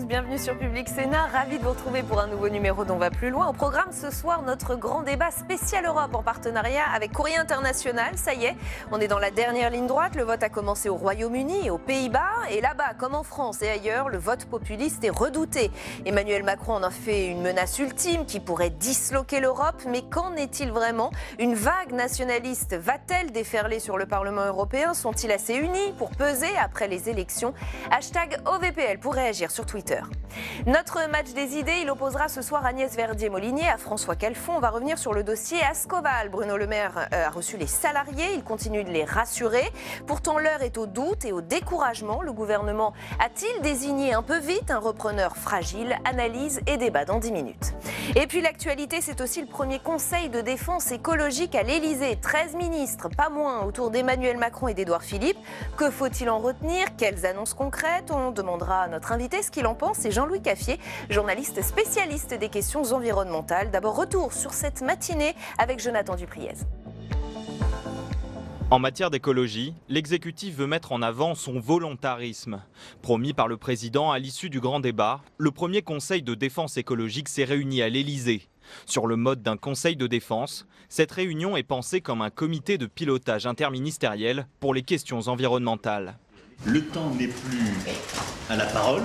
bienvenue sur Public Sénat. Ravi de vous retrouver pour un nouveau numéro d'On va plus loin. Au programme ce soir, notre grand débat spécial Europe en partenariat avec Courrier International. Ça y est, on est dans la dernière ligne droite. Le vote a commencé au Royaume-Uni et aux Pays-Bas. Et là-bas, comme en France et ailleurs, le vote populiste est redouté. Emmanuel Macron en a fait une menace ultime qui pourrait disloquer l'Europe. Mais qu'en est-il vraiment? Une vague nationaliste va-t-elle déferler sur le Parlement européen? Sont-ils assez unis pour peser après les élections? Hashtag OVPL pour réagir sur Twitter. Notre match des idées, il opposera ce soir Agnès Verdier-Molinier à François Calfon. On va revenir sur le dossier Ascoval. Bruno Le Maire a reçu les salariés, il continue de les rassurer. Pourtant, l'heure est au doute et au découragement. Le gouvernement a-t-il désigné un peu vite un repreneur fragile? Analyse et débat dans 10 minutes. Et puis l'actualité, c'est aussi le premier conseil de défense écologique à l'Elysée. 13 ministres, pas moins, autour d'Emmanuel Macron et d'Édouard Philippe. Que faut-il en retenir? Quelles annonces concrètes? On demandera à notre invité ce qu'il en pense. C'est Jean-Louis Caffier, journaliste spécialiste des questions environnementales. D'abord, retour sur cette matinée avec Jonathan Dupriez. En matière d'écologie, l'exécutif veut mettre en avant son volontarisme. Promis par le président à l'issue du grand débat, le premier conseil de défense écologique s'est réuni à l'Elysée. Sur le mode d'un conseil de défense, cette réunion est pensée comme un comité de pilotage interministériel pour les questions environnementales. Le temps n'est plus à la parole,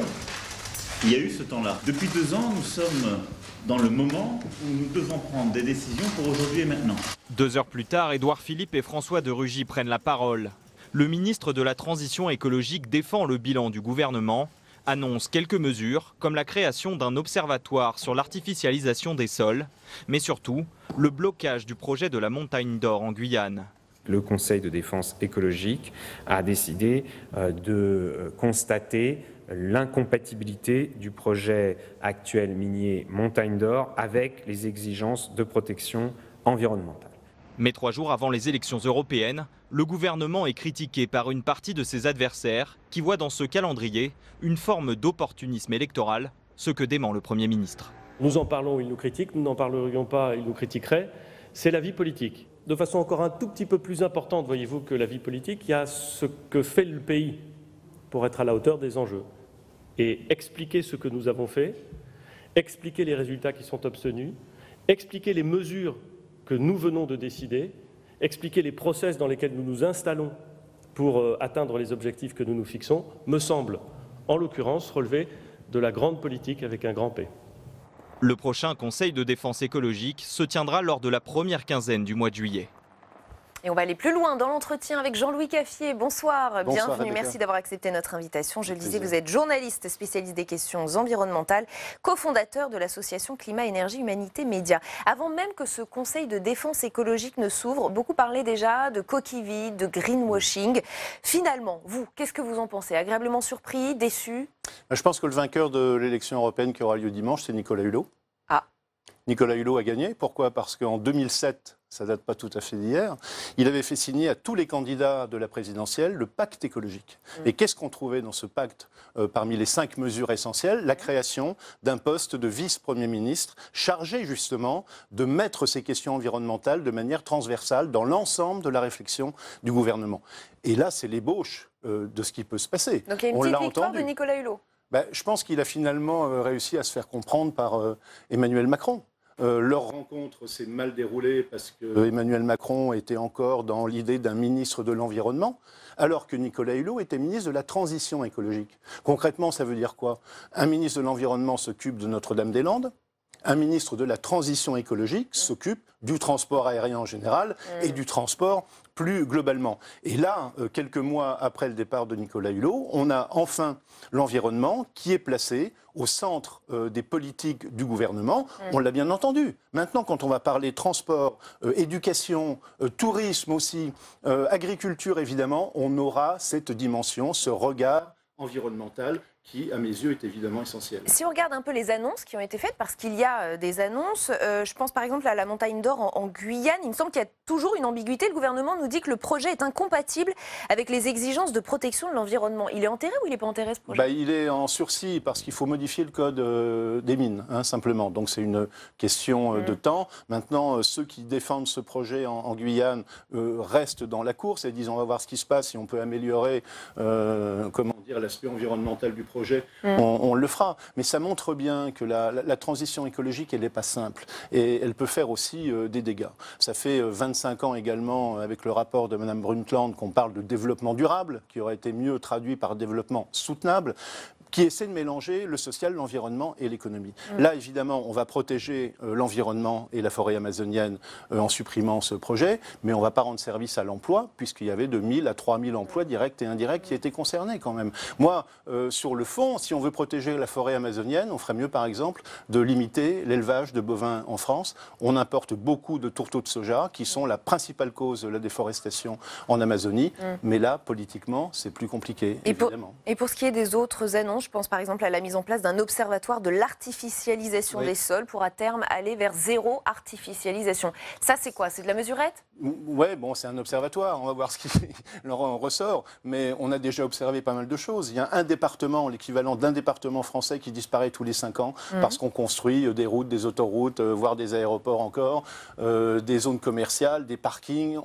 il y a eu ce temps-là. Depuis 2 ans, nous sommes dans le moment où nous devons prendre des décisions pour aujourd'hui et maintenant. 2 heures plus tard, Édouard Philippe et François de Rugy prennent la parole. Le ministre de la Transition écologique défend le bilan du gouvernement, annonce quelques mesures, comme la création d'un observatoire sur l'artificialisation des sols, mais surtout le blocage du projet de la montagne d'or en Guyane. Le Conseil de défense écologique a décidé de constater l'incompatibilité du projet actuel minier Montagne d'Or avec les exigences de protection environnementale. Mais 3 jours avant les élections européennes, le gouvernement est critiqué par une partie de ses adversaires qui voient dans ce calendrier une forme d'opportunisme électoral, ce que dément le Premier ministre. Nous en parlons, ils nous critiquent, nous n'en parlerions pas, ils nous critiqueraient. C'est la vie politique. De façon encore un tout petit peu plus importante, voyez-vous, que la vie politique, il y a ce que fait le pays pour être à la hauteur des enjeux. Et expliquer ce que nous avons fait, expliquer les résultats qui sont obtenus, expliquer les mesures que nous venons de décider, expliquer les process dans lesquels nous nous installons pour atteindre les objectifs que nous nous fixons, me semble, en l'occurrence, relever de la grande politique avec un grand P. Le prochain Conseil de défense écologique se tiendra lors de la première quinzaine du mois de juillet. Et on va aller plus loin dans l'entretien avec Jean-Louis Caffier. Bonsoir, bienvenue, Rebecca. Merci d'avoir accepté notre invitation. Je le disais, vous êtes journaliste spécialiste des questions environnementales, cofondateur de l'association Climat, Énergie, Humanité, Médias. Avant même que ce conseil de défense écologique ne s'ouvre, beaucoup parlaient déjà de coquilles vides, de greenwashing. Finalement, vous, qu'est-ce que vous en pensez? Agréablement surpris, déçu? Je pense que le vainqueur de l'élection européenne qui aura lieu dimanche, c'est Nicolas Hulot. Ah. Nicolas Hulot a gagné. Pourquoi? Parce qu'en 2007, ça date pas tout à fait d'hier, il avait fait signer à tous les candidats de la présidentielle le pacte écologique. Et qu'est-ce qu'on trouvait dans ce pacte parmi les 5 mesures essentielles? La création d'un poste de vice-premier ministre chargé justement de mettre ces questions environnementales de manière transversale dans l'ensemble de la réflexion du gouvernement. Et là, c'est l'ébauche de ce qui peut se passer. Donc il y a une petite victoire de Nicolas Hulot. Je pense qu'il a finalement réussi à se faire comprendre par Emmanuel Macron. Leur rencontre s'est mal déroulée parce que Emmanuel Macron était encore dans l'idée d'un ministre de l'Environnement, alors que Nicolas Hulot était ministre de la Transition écologique. Concrètement, ça veut dire quoi? Un ministre de l'Environnement s'occupe de Notre-Dame-des-Landes, un ministre de la Transition écologique s'occupe du transport aérien en général et du transport plus globalement. Et là, quelques mois après le départ de Nicolas Hulot, on a enfin l'environnement qui est placé au centre des politiques du gouvernement. On l'a bien entendu. Maintenant, quand on va parler transport, éducation, tourisme aussi, agriculture évidemment, on aura cette dimension, ce regard environnemental qui, à mes yeux, est évidemment essentiel. Si on regarde un peu les annonces qui ont été faites, parce qu'il y a des annonces, je pense par exemple à la montagne d'or en Guyane, il me semble qu'il y a toujours une ambiguïté. Le gouvernement nous dit que le projet est incompatible avec les exigences de protection de l'environnement. Il est enterré ou il n'est pas enterré ce projet? Il est en sursis parce qu'il faut modifier le code des mines, simplement. Donc c'est une question de temps. Maintenant, ceux qui défendent ce projet en Guyane restent dans la course et disent on va voir ce qui se passe, si on peut améliorer l'aspect environnemental du projet. projet, on le fera. Mais ça montre bien que la transition écologique, elle n'est pas simple. Et elle peut faire aussi des dégâts. Ça fait 25 ans également, avec le rapport de Mme Brundtland, qu'on parle de développement durable, qui aurait été mieux traduit par développement soutenable, qui essaie de mélanger le social, l'environnement et l'économie. Là, évidemment, on va protéger l'environnement et la forêt amazonienne en supprimant ce projet, mais on ne va pas rendre service à l'emploi, puisqu'il y avait 2000 à 3000 emplois directs et indirects qui étaient concernés quand même. Moi, sur le fond, si on veut protéger la forêt amazonienne, on ferait mieux, par exemple, de limiter l'élevage de bovins en France. On importe beaucoup de tourteaux de soja, qui sont la principale cause de la déforestation en Amazonie, mais là, politiquement, c'est plus compliqué, évidemment. Et pour ce qui est des autres annonces, je pense par exemple à la mise en place d'un observatoire de l'artificialisation des sols pour à terme aller vers zéro artificialisation. Ça, c'est quoi? C'est de la mesurette? Ouais, bon, c'est un observatoire, on va voir ce qui en ressort, mais on a déjà observé pas mal de choses. Il y a un département, l'équivalent d'un département français qui disparaît tous les 5 ans parce qu'on construit des routes, des autoroutes, voire des aéroports encore, des zones commerciales, des parkings.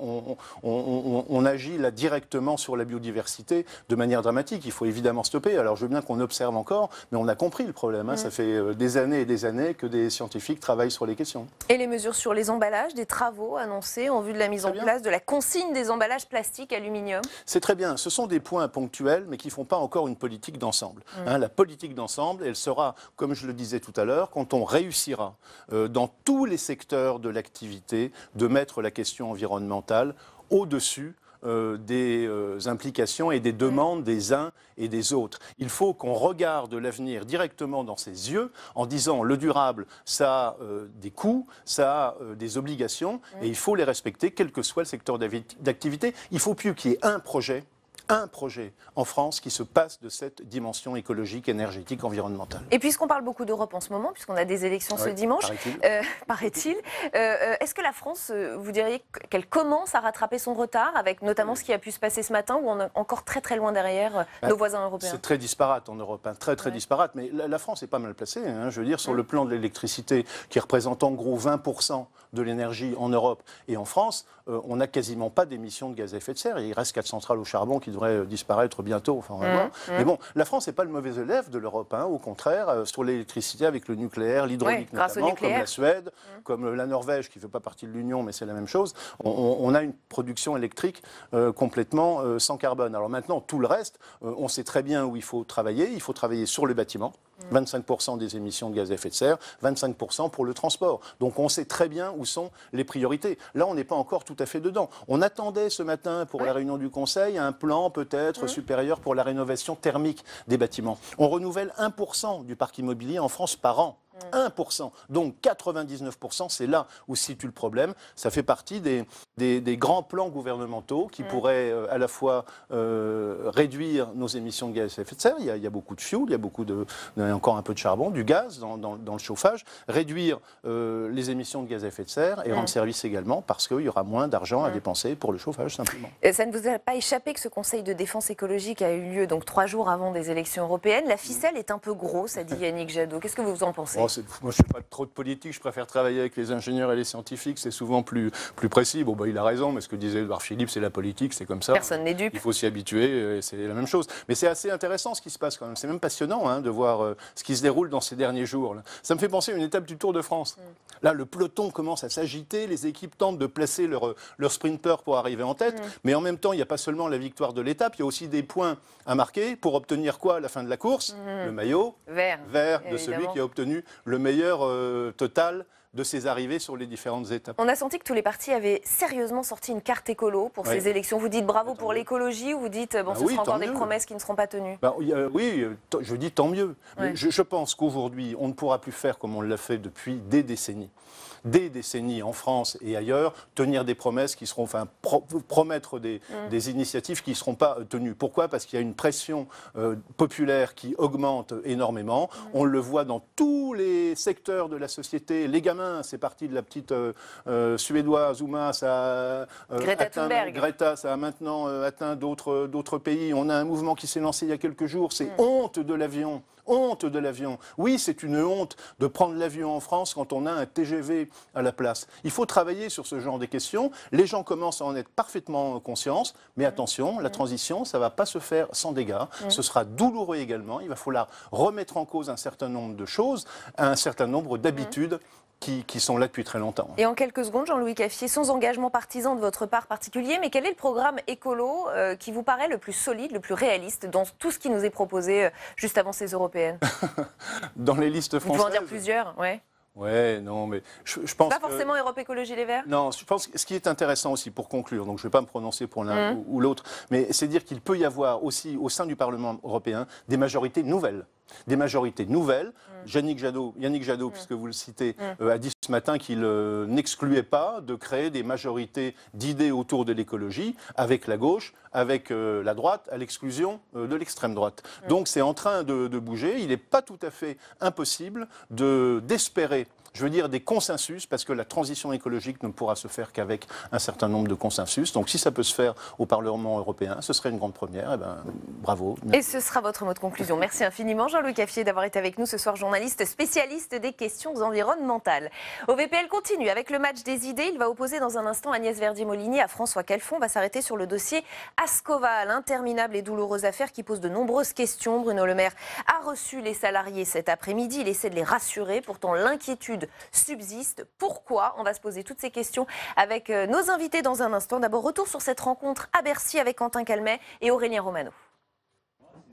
On agit là directement sur la biodiversité de manière dramatique. Il faut évidemment stopper. Alors je veux bien qu'on observe encore, mais on a compris le problème. Ça fait des années et des années que des scientifiques travaillent sur les questions. Et les mesures sur les emballages, des travaux annoncés en vue de la mise en place de la consigne des emballages plastiques, aluminium? C'est très bien. Ce sont des points ponctuels, mais qui ne font pas encore une politique d'ensemble. La politique d'ensemble, elle sera, comme je le disais tout à l'heure, quand on réussira dans tous les secteurs de l'activité de mettre la question environnementale au-dessus des implications et des demandes des uns et des autres. Il faut qu'on regarde l'avenir directement dans ses yeux en disant le durable, ça a des coûts, ça a des obligations et il faut les respecter quel que soit le secteur d'activité. Il ne faut plus qu'il y ait un projet en France qui se passe de cette dimension écologique, énergétique, environnementale. Et puisqu'on parle beaucoup d'Europe en ce moment, puisqu'on a des élections ce dimanche, paraît-il, est-ce que la France, vous diriez qu'elle commence à rattraper son retard, avec notamment ce qui a pu se passer ce matin, où on est encore très très loin derrière nos voisins européens? C'est très disparate en Europe, très disparate, mais la France est pas mal placée, je veux dire, sur le plan de l'électricité, qui représente en gros 20% de l'énergie en Europe et en France, on n'a quasiment pas d'émissions de gaz à effet de serre. Il reste 4 centrales au charbon qui devraient disparaître bientôt. Enfin, on va voir. Mais bon, la France n'est pas le mauvais élève de l'Europe. Au contraire, sur l'électricité avec le nucléaire, l'hydraulique notamment, comme la Suède, comme la Norvège, qui ne fait pas partie de l'Union, mais c'est la même chose. On a une production électrique complètement sans carbone. Alors maintenant, tout le reste, on sait très bien où il faut travailler. Il faut travailler sur le bâtiment. 25% des émissions de gaz à effet de serre, 25% pour le transport. Donc on sait très bien où sont les priorités. Là, on n'est pas encore tout à fait dedans. On attendait ce matin pour la réunion du Conseil un plan peut-être supérieur pour la rénovation thermique des bâtiments. On renouvelle 1% du parc immobilier en France par an. 1%. Donc 99%, c'est là où se situe le problème. Ça fait partie des grands plans gouvernementaux qui pourraient à la fois réduire nos émissions de gaz à effet de serre. Il y a beaucoup de fioul, il y a encore un peu de charbon, du gaz dans le chauffage. Réduire les émissions de gaz à effet de serre et rendre service également parce qu'il y aura moins d'argent à dépenser pour le chauffage simplement. Et ça ne vous a pas échappé que ce Conseil de défense écologique a eu lieu donc 3 jours avant des élections européennes. La ficelle est un peu grosse, a dit Yannick Jadot. Qu'est-ce que vous en pensez? Moi, je ne fais pas trop de politique, je préfère travailler avec les ingénieurs et les scientifiques, c'est souvent plus précis. Bon, il a raison, mais ce que disait Édouard Philippe, c'est la politique, c'est comme ça. Personne n'est dupe. Il faut s'y habituer, c'est la même chose. Mais c'est assez intéressant ce qui se passe quand même. C'est même passionnant de voir ce qui se déroule dans ces derniers jours. Là. Ça me fait penser à une étape du Tour de France. Là, le peloton commence à s'agiter, les équipes tentent de placer leur sprinter pour arriver en tête, mais en même temps, il n'y a pas seulement la victoire de l'étape, il y a aussi des points à marquer pour obtenir quoi à la fin de la course? Le maillot vert de celui qui a obtenu le meilleur total de ses arrivées sur les différentes étapes. On a senti que tous les partis avaient sérieusement sorti une carte écolo pour ces élections. Vous dites bravo pour l'écologie ou vous dites ce sera encore des promesses qui ne seront pas tenues? Oui, je dis tant mieux. Mais je pense qu'aujourd'hui, on ne pourra plus faire comme on l'a fait depuis des décennies. Des décennies en France et ailleurs, tenir des promesses qui seront, promettre des initiatives qui ne seront pas tenues. Pourquoi? Parce qu'il y a une pression populaire qui augmente énormément. On le voit dans tous les secteurs de la société. Les gamins, c'est parti de la petite suédoise Uma, ça Greta, ça a maintenant atteint d'autres pays. On a un mouvement qui s'est lancé il y a quelques jours, c'est honte de l'avion. honte de l'avion. Oui, c'est une honte de prendre l'avion en France quand on a un TGV à la place. Il faut travailler sur ce genre de questions. Les gens commencent à en être parfaitement conscients, mais attention, la transition, ça ne va pas se faire sans dégâts. Ce sera douloureux également. Il va falloir remettre en cause un certain nombre de choses, un certain nombre d'habitudes qui sont là depuis très longtemps. Et en quelques secondes, Jean-Louis Caffier, sans engagement partisan de votre part particulier, mais quel est le programme écolo qui vous paraît le plus solide, le plus réaliste dans tout ce qui nous est proposé juste avant ces européennes? Dans les listes françaises. Vous pouvez en dire plusieurs, ouais. Ouais, non, mais je pense pas forcément Europe Écologie Les Verts? Non, je pense que ce qui est intéressant aussi, pour conclure, donc je ne vais pas me prononcer pour l'un ou l'autre, mais c'est dire qu'il peut y avoir aussi au sein du Parlement européen des majorités nouvelles. Des majorités nouvelles. Yannick Jadot, puisque vous le citez, a dit ce matin qu'il n'excluait pas de créer des majorités d'idées autour de l'écologie, avec la gauche, avec la droite, à l'exclusion de l'extrême droite. Donc c'est en train de bouger. Il n'est pas tout à fait impossible d'espérer, je veux dire, des consensus, parce que la transition écologique ne pourra se faire qu'avec un certain nombre de consensus. Donc si ça peut se faire au Parlement européen, ce serait une grande première. Eh ben, bravo. Et ce sera votre mot de conclusion. Merci infiniment, Jean-Louis Caffier, d'avoir été avec nous ce soir, journaliste spécialiste des questions environnementales. OVPL continue avec le match des idées. Il va opposer dans un instant Agnès Verdier-Molinier à François Calfon. On va s'arrêter sur le dossier Ascoval, interminable et douloureuse affaire qui pose de nombreuses questions. Bruno Le Maire a reçu les salariés cet après-midi. Il essaie de les rassurer. Pourtant, l'inquiétude subsiste. Pourquoi? On va se poser toutes ces questions avec nos invités dans un instant. D'abord, retour sur cette rencontre à Bercy avec Quentin Calmet et Aurélien Romano.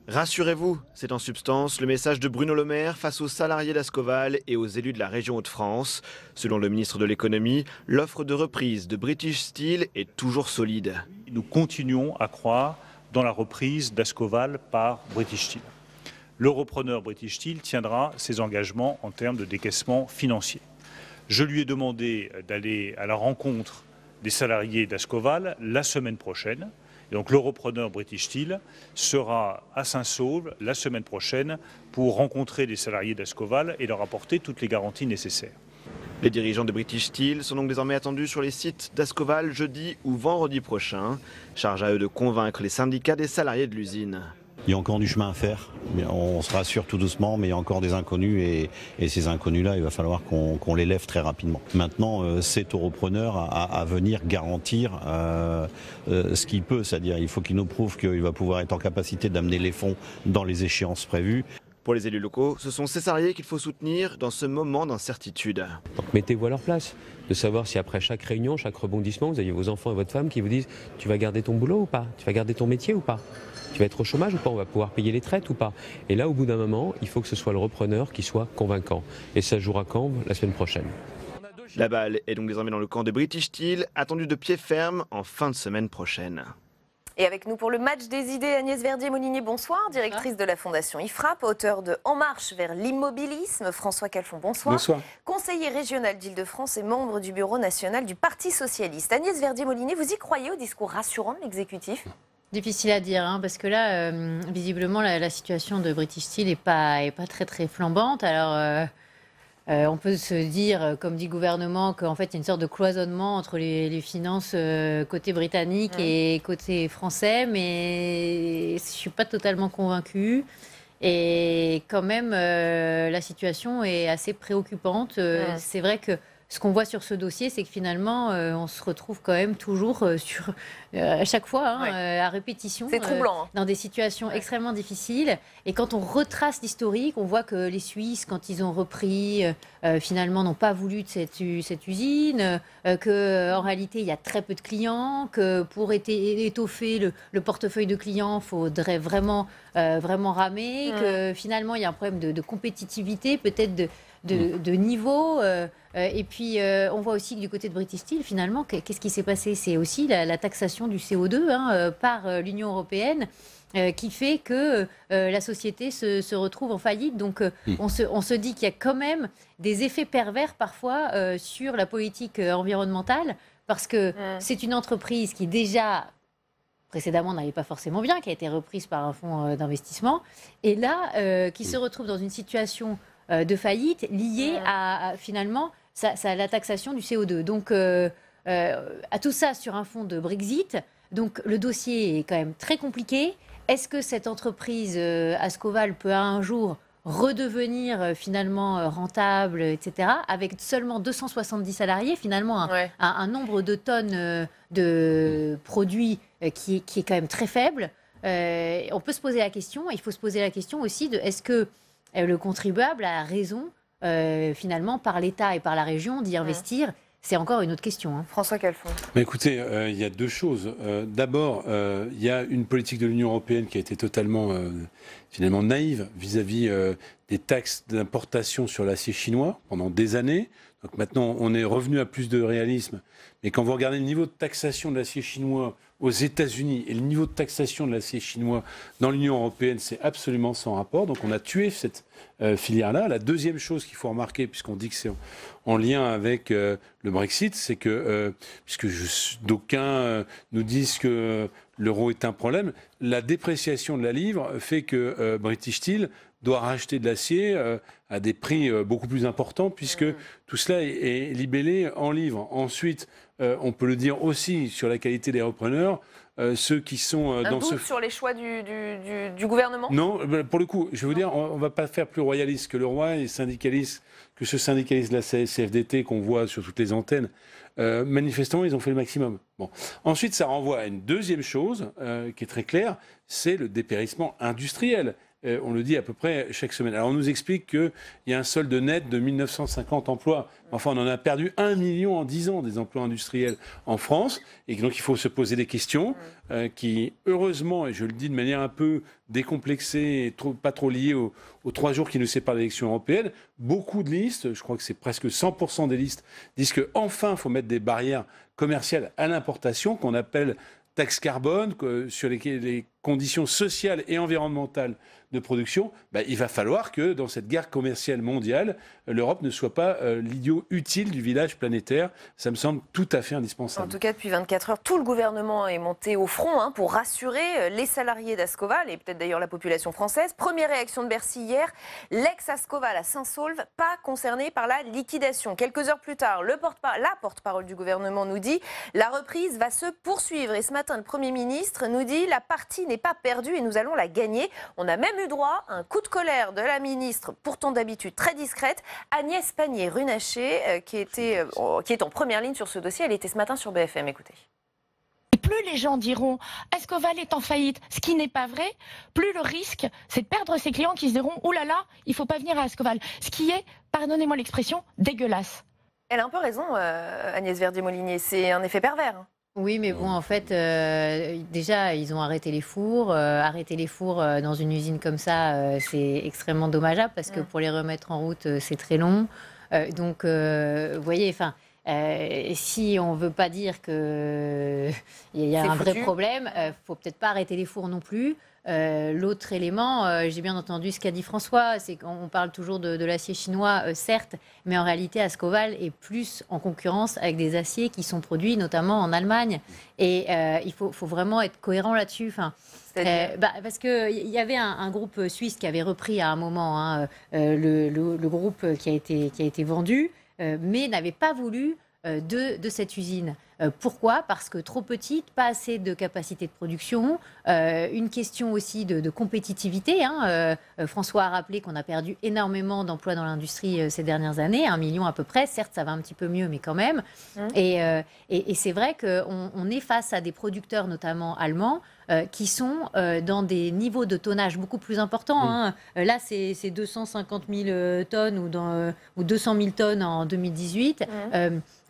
Rassurez-vous, c'est en substance le message de Bruno Le Maire face aux salariés d'Ascoval et aux élus de la région Hauts-de-France. Selon le ministre de l'économie, l'offre de reprise de British Steel est toujours solide. Nous continuons à croire dans la reprise d'Ascoval par British Steel. Le repreneur British Steel tiendra ses engagements en termes de décaissement financier. Je lui ai demandé d'aller à la rencontre des salariés d'Ascoval la semaine prochaine. Et donc le repreneur British Steel sera à Saint-Saulve la semaine prochaine pour rencontrer les salariés d'Ascoval et leur apporter toutes les garanties nécessaires. Les dirigeants de British Steel sont donc désormais attendus sur les sites d'Ascoval jeudi ou vendredi prochain. Charge à eux de convaincre les syndicats des salariés de l'usine. Il y a encore du chemin à faire, on se rassure tout doucement, mais il y a encore des inconnus et ces inconnus-là, il va falloir qu'on les lève très rapidement. Maintenant, c'est au repreneur à venir garantir ce qu'il peut, c'est-à-dire il faut qu'il nous prouve qu'il va pouvoir être en capacité d'amener les fonds dans les échéances prévues. Pour les élus locaux, ce sont ces salariés qu'il faut soutenir dans ce moment d'incertitude. Donc mettez-vous à leur place, de savoir si après chaque réunion, chaque rebondissement, vous avez vos enfants et votre femme qui vous disent « tu vas garder ton boulot ou pas ? Tu vas garder ton métier ou pas ? Tu vas être au chômage ou pas ? On va pouvoir payer les traites ou pas ?» Et là, au bout d'un moment, il faut que ce soit le repreneur qui soit convaincant. Et ça jouera quand ? La semaine prochaine. La balle est donc désormais dans le camp de British Steel, attendu de pied ferme en fin de semaine prochaine. Et avec nous pour le match des idées, Agnès Verdier-Molinier, bonsoir, directrice de la Fondation IFRAP, auteur de En marche vers l'immobilisme. François Calfon, bonsoir. Bonsoir. Conseiller régional d'Île-de-France et membre du bureau national du Parti socialiste. Agnès Verdier-Molinier, vous y croyez au discours rassurant de l'exécutif ? Difficile à dire, hein, parce que là, visiblement, la situation de British Steel n'est pas très très flambante. Alors, on peut se dire, comme dit le gouvernement, qu'en fait, il y a une sorte de cloisonnement entre les finances côté britannique et côté français, mais je ne suis pas totalement convaincue. Et quand même, la situation est assez préoccupante. C'est vrai que ce qu'on voit sur ce dossier, c'est que finalement, on se retrouve quand même toujours à chaque fois, à répétition, c'est troublant, dans des situations extrêmement difficiles. Et quand on retrace l'historique, on voit que les Suisses, quand ils ont repris, finalement, n'ont pas voulu de cette usine, qu'en réalité, il y a très peu de clients, que pour étoffer le portefeuille de clients, il faudrait vraiment ramer, que finalement, il y a un problème de compétitivité, peut-être de niveau. Et puis, on voit aussi que du côté de British Steel, finalement, qu'est-ce qui s'est passé ? C'est aussi la taxation du CO2 par l'Union européenne qui fait que la société se retrouve en faillite. Donc, on se dit qu'il y a quand même des effets pervers parfois sur la politique environnementale parce que c'est une entreprise qui déjà précédemment n'allait pas forcément bien, qui a été reprise par un fonds d'investissement et là, qui se retrouve dans une situation de faillite liée à finalement la taxation du CO2. Donc, à tout ça sur un fond de Brexit. Donc, le dossier est quand même très compliqué. Est-ce que cette entreprise Ascoval peut un jour redevenir finalement rentable, etc., avec seulement 270 salariés, finalement un nombre de tonnes de produits qui est quand même très faible. On peut se poser la question, il faut se poser la question aussi de est-ce que le contribuable a raison finalement par l'État et par la région d'y investir. C'est encore une autre question. François Calfon. Mais écoutez, il y a deux choses. D'abord, il y a une politique de l'Union européenne qui a été totalement finalement naïve vis-à-vis des taxes d'importation sur l'acier chinois pendant des années. Donc maintenant, on est revenu à plus de réalisme. Mais quand vous regardez le niveau de taxation de l'acier chinois aux États-Unis et le niveau de taxation de l'acier chinois dans l'Union européenne, c'est absolument sans rapport. Donc on a tué cette filière-là. La deuxième chose qu'il faut remarquer, puisqu'on dit que c'est en lien avec le Brexit, c'est que, puisque d'aucuns nous disent que l'euro est un problème, la dépréciation de la livre fait que British Steel doit racheter de l'acier à des prix beaucoup plus importants, puisque tout cela est libellé en livres. Ensuite, on peut le dire aussi sur la qualité des repreneurs, ceux qui sont dans ce... sur les choix du gouvernement ? Non, pour le coup, je vais vous dire, on ne va pas faire plus royaliste que le roi et syndicaliste que ce syndicaliste de la CFDT qu'on voit sur toutes les antennes. Manifestement, ils ont fait le maximum. Bon. Ensuite, ça renvoie à une deuxième chose qui est très claire, c'est le dépérissement industriel. On le dit à peu près chaque semaine. Alors on nous explique qu'il y a un solde net de 1950 emplois. Enfin, on en a perdu 1 million en 10 ans des emplois industriels en France. Et donc il faut se poser des questions qui, heureusement, et je le dis de manière un peu décomplexée et pas trop liée aux 3 jours qui nous séparent de l'élection européenne, beaucoup de listes, je crois que c'est presque 100% des listes, disent qu'enfin, il faut mettre des barrières commerciales à l'importation qu'on appelle taxe carbone, sur les conditions sociales et environnementales de production, il va falloir que dans cette guerre commerciale mondiale, l'Europe ne soit pas l'idiot utile du village planétaire. Ça me semble tout à fait indispensable. En tout cas, depuis 24 heures, tout le gouvernement est monté au front pour rassurer les salariés d'Ascoval et peut-être d'ailleurs la population française. Première réaction de Bercy hier, l'ex-Ascoval à Saint-Saulve, pas concerné par la liquidation. Quelques heures plus tard, la porte-parole du gouvernement nous dit la reprise va se poursuivre. Et ce matin, le Premier ministre nous dit la partie n'est pas perdue et nous allons la gagner. On a même eu droit à un coup de colère de la ministre, pourtant d'habitude très discrète, Agnès Pannier-Runacher, qui est en première ligne sur ce dossier. Elle était ce matin sur BFM. Écoutez. Et plus les gens diront Ascoval est en faillite, ce qui n'est pas vrai, plus le risque, c'est de perdre ses clients qui se diront oh là là, il ne faut pas venir à Ascoval. Ce qui est, pardonnez-moi l'expression, dégueulasse. Elle a un peu raison, Agnès Verdier-Molinier. C'est un effet pervers. Oui, mais bon, en fait, déjà, ils ont arrêté les fours. Arrêter les fours dans une usine comme ça, c'est extrêmement dommageable parce que pour les remettre en route, c'est très long. Donc, vous voyez, si on ne veut pas dire qu'il y a un vrai problème, il ne faut peut-être pas arrêter les fours non plus. L'autre élément, j'ai bien entendu ce qu'a dit François, c'est qu'on parle toujours de l'acier chinois, certes, mais en réalité, Ascoval est plus en concurrence avec des aciers qui sont produits notamment en Allemagne. Et il faut vraiment être cohérent là-dessus. Parce qu'il y avait un groupe suisse qui avait repris à un moment le groupe qui a été vendu, mais n'avait pas voulu de cette usine. Pourquoi ? Parce que trop petite, pas assez de capacité de production, une question aussi de compétitivité. François a rappelé qu'on a perdu énormément d'emplois dans l'industrie ces dernières années, 1 million à peu près. Certes, ça va un petit peu mieux, mais quand même. Et c'est vrai qu'on est face à des producteurs, notamment allemands, qui sont dans des niveaux de tonnage beaucoup plus importants. Là, c'est 250 000 tonnes ou 200 000 tonnes en 2018.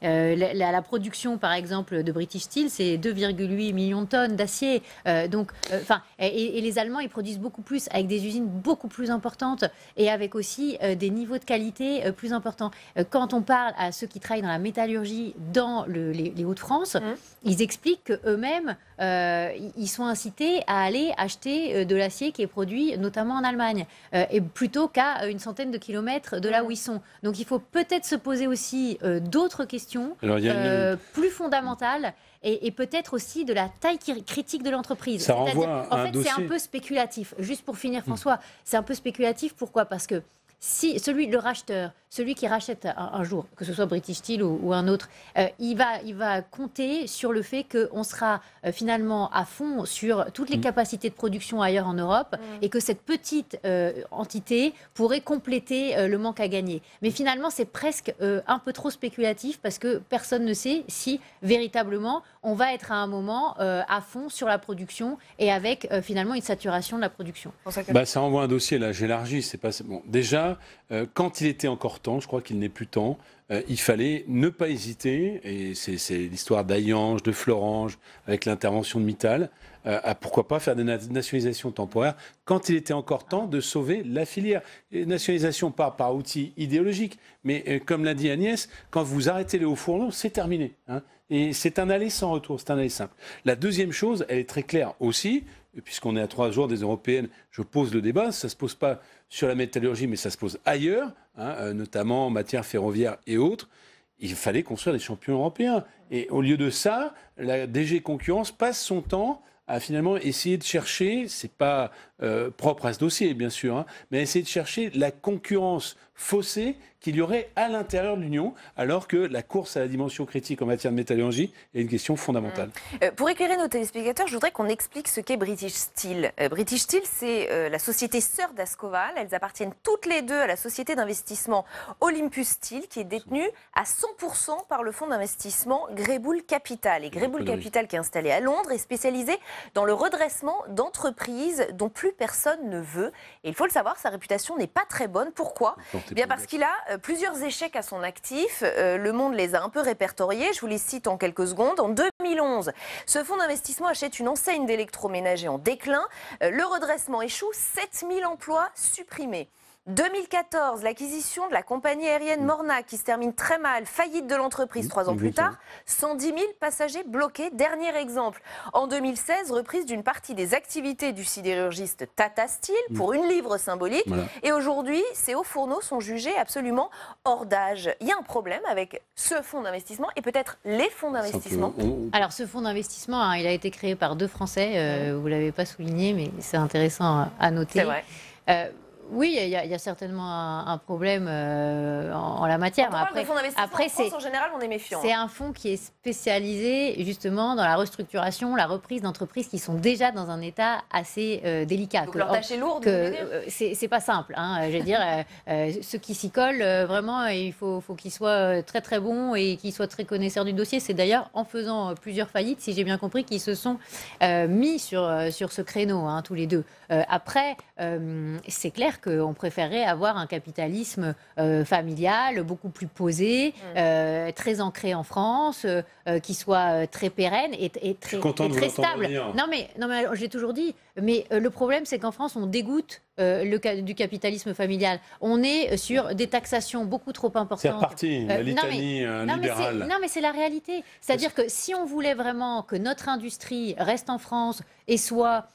La production, par exemple, de British Steel, c'est 2,8 millions de tonnes d'acier. Et les Allemands, ils produisent beaucoup plus, avec des usines beaucoup plus importantes et avec aussi des niveaux de qualité plus importants. Quand on parle à ceux qui travaillent dans la métallurgie dans les Hauts-de-France, ils expliquent qu'eux-mêmes, ils sont incités à aller acheter de l'acier qui est produit notamment en Allemagne, et plutôt qu'à une centaine de kilomètres de là où ils sont. Donc il faut peut-être se poser aussi d'autres questions plus fondamentales et peut-être aussi de la taille critique de l'entreprise. Ça renvoie à un dossier. C'est un peu spéculatif. Juste pour finir, François, c'est un peu spéculatif. Pourquoi ? Parce que si le racheteur celui qui rachète un jour, que ce soit British Steel ou un autre, il va compter sur le fait qu'on sera finalement à fond sur toutes les capacités de production ailleurs en Europe et que cette petite entité pourrait compléter le manque à gagner. Mais finalement, c'est presque un peu trop spéculatif parce que personne ne sait si véritablement on va être à un moment à fond sur la production et avec finalement une saturation de la production. Ça envoie un dossier, là, j'élargis. C'est pas... bon. Déjà, quand il était encore temps, je crois qu'il n'est plus temps, il fallait ne pas hésiter, et c'est l'histoire d'Ayange, de Florange, avec l'intervention de Mittal, à pourquoi pas faire des nationalisations temporaires, quand il était encore temps de sauver la filière. Et nationalisation pas par outil idéologique, mais comme l'a dit Agnès, quand vous arrêtez les hauts fourneaux, c'est terminé. Hein. Et c'est un aller sans retour, c'est un aller simple. La deuxième chose, elle est très claire aussi, puisqu'on est à 3 jours des européennes, je pose le débat, ça ne se pose pas sur la métallurgie, mais ça se pose ailleurs, hein, notamment en matière ferroviaire et autres. Il fallait construire des champions européens. Et au lieu de ça, la DG Concurrence passe son temps à finalement essayer de chercher, c'est pas propre à ce dossier bien sûr, hein, mais à essayer de chercher la concurrence faussée qu'il y aurait à l'intérieur de l'Union, alors que la course à la dimension critique en matière de métallurgie est une question fondamentale. Pour éclairer nos téléspectateurs, je voudrais qu'on explique ce qu'est British Steel. British Steel, c'est la société sœur d'Ascoval. Elles appartiennent toutes les deux à la société d'investissement Olympus Steel, qui est détenue à 100% par le fonds d'investissement Greybull Capital. Et Greybull Capital, qui est installé à Londres, est spécialisé dans le redressement d'entreprises dont plus personne ne veut. Et il faut le savoir, sa réputation n'est pas très bonne. Pourquoi ? Bien parce qu'il a plusieurs échecs à son actif. Le Monde les a un peu répertoriés. Je vous les cite en quelques secondes. En 2011, ce fonds d'investissement achète une enseigne d'électroménager en déclin. Le redressement échoue, 7000 emplois supprimés. 2014, l'acquisition de la compagnie aérienne Morna qui se termine très mal, faillite de l'entreprise 3 ans plus tard, 110 000 passagers bloqués. Dernier exemple, en 2016, reprise d'une partie des activités du sidérurgiste Tata Steel pour une livre symbolique. Voilà. Et aujourd'hui, ces hauts fourneaux sont jugés absolument hors d'âge. Il y a un problème avec ce fonds d'investissement et peut-être les fonds d'investissement. Alors ce fonds d'investissement, hein, il a été créé par 2 Français, vous ne l'avez pas souligné, mais c'est intéressant à noter. C'est vrai. Oui, il y a certainement un problème en la matière. Quand on parle de fonds d'investissement en France, en général, on est méfiant. C'est un fonds qui est spécialisé justement dans la restructuration, la reprise d'entreprises qui sont déjà dans un état assez délicat. Donc leur tâche est lourde. C'est pas simple. Hein, je veux dire, ceux qui s'y collent, vraiment, il faut qu'ils soient très très bons et qu'ils soient très connaisseurs du dossier. C'est d'ailleurs en faisant plusieurs faillites, si j'ai bien compris, qu'ils se sont mis sur ce créneau, hein, tous les deux. Après, c'est clair qu'on préférerait avoir un capitalisme familial, beaucoup plus posé, très ancré en France, qui soit très pérenne et très stable. Non mais j'ai toujours dit, mais le problème c'est qu'en France on dégoûte du capitalisme familial. On est sur des taxations beaucoup trop importantes. C'est reparti, la litanie libérale. Non mais c'est la réalité. C'est-à-dire que si on voulait vraiment que notre industrie reste en France et soit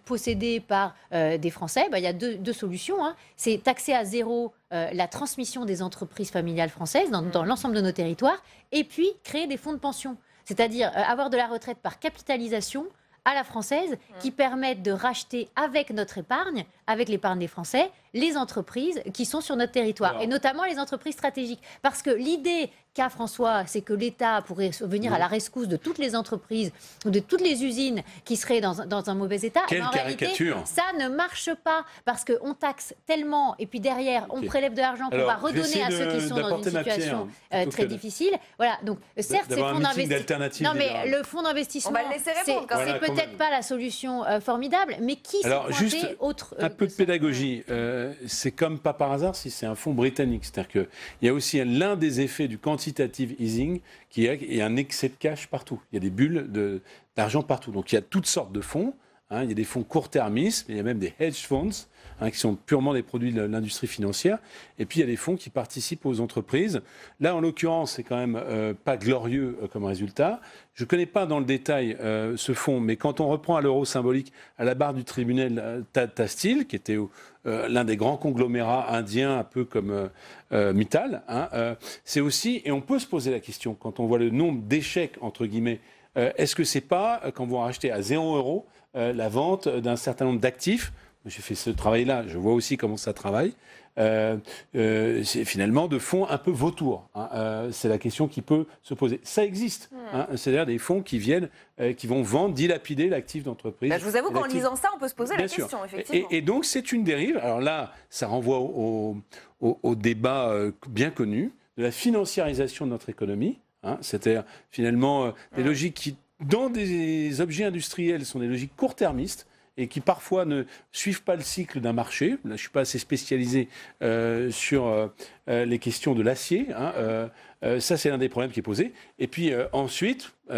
possédée par des Français, il y a deux solutions. Hein. C'est taxer à zéro la transmission des entreprises familiales françaises dans l'ensemble de nos territoires et puis créer des fonds de pension. C'est-à-dire avoir de la retraite par capitalisation à la française qui permettent de racheter avec notre épargne, avec l'épargne des Français, les entreprises qui sont sur notre territoire. Alors, et notamment les entreprises stratégiques. Parce que l'idée qu'a François, c'est que l'État pourrait venir à la rescousse de toutes les entreprises ou de toutes les usines qui seraient dans un mauvais état. Quelle caricature! Réalité, ça ne marche pas parce qu'on taxe tellement et puis derrière, on prélève de l'argent qu'on va redonner à ceux qui sont dans une situation très difficile. Voilà, donc certes, c'est fonds d'investissement. Non, mais le fonds d'investissement, c'est peut-être pas la solution formidable, mais qui s'est pointé autre... Un peu de pédagogie. C'est comme pas par hasard si c'est un fonds britannique. C'est-à-dire qu'il y a aussi l'un des effets du quantitative easing qui est un excès de cash partout. Il y a des bulles d'argent partout. Donc il y a toutes sortes de fonds. Hein. Il y a des fonds court-termistes, mais il y a même des hedge funds qui sont purement des produits de l'industrie financière. Et puis il y a des fonds qui participent aux entreprises. Là, en l'occurrence, c'est quand même pas glorieux comme résultat. Je ne connais pas dans le détail ce fonds, mais quand on reprend à l'euro symbolique à la barre du tribunal Tata Steel, qui était l'un des grands conglomérats indiens, un peu comme Mittal, c'est aussi, et on peut se poser la question, quand on voit le nombre d'échecs, entre guillemets, est-ce que c'est pas, quand vous rachetez à 0 € la vente d'un certain nombre d'actifs, j'ai fait ce travail-là, je vois aussi comment ça travaille. C'est finalement de fonds un peu vautours. C'est la question qui peut se poser. Ça existe. C'est-à-dire des fonds qui viennent, qui vont vendre, dilapider l'actif d'entreprise. Je vous avoue qu'en lisant ça, on peut se poser la question, effectivement. Et donc, c'est une dérive. Alors là, ça renvoie au débat bien connu de la financiarisation de notre économie. C'est-à-dire, finalement, des logiques qui, dans des objets industriels, sont des logiques court-termistes et qui parfois ne suivent pas le cycle d'un marché. Là, je ne suis pas assez spécialisé sur les questions de l'acier. Ça, c'est l'un des problèmes qui est posé. Et puis ensuite, et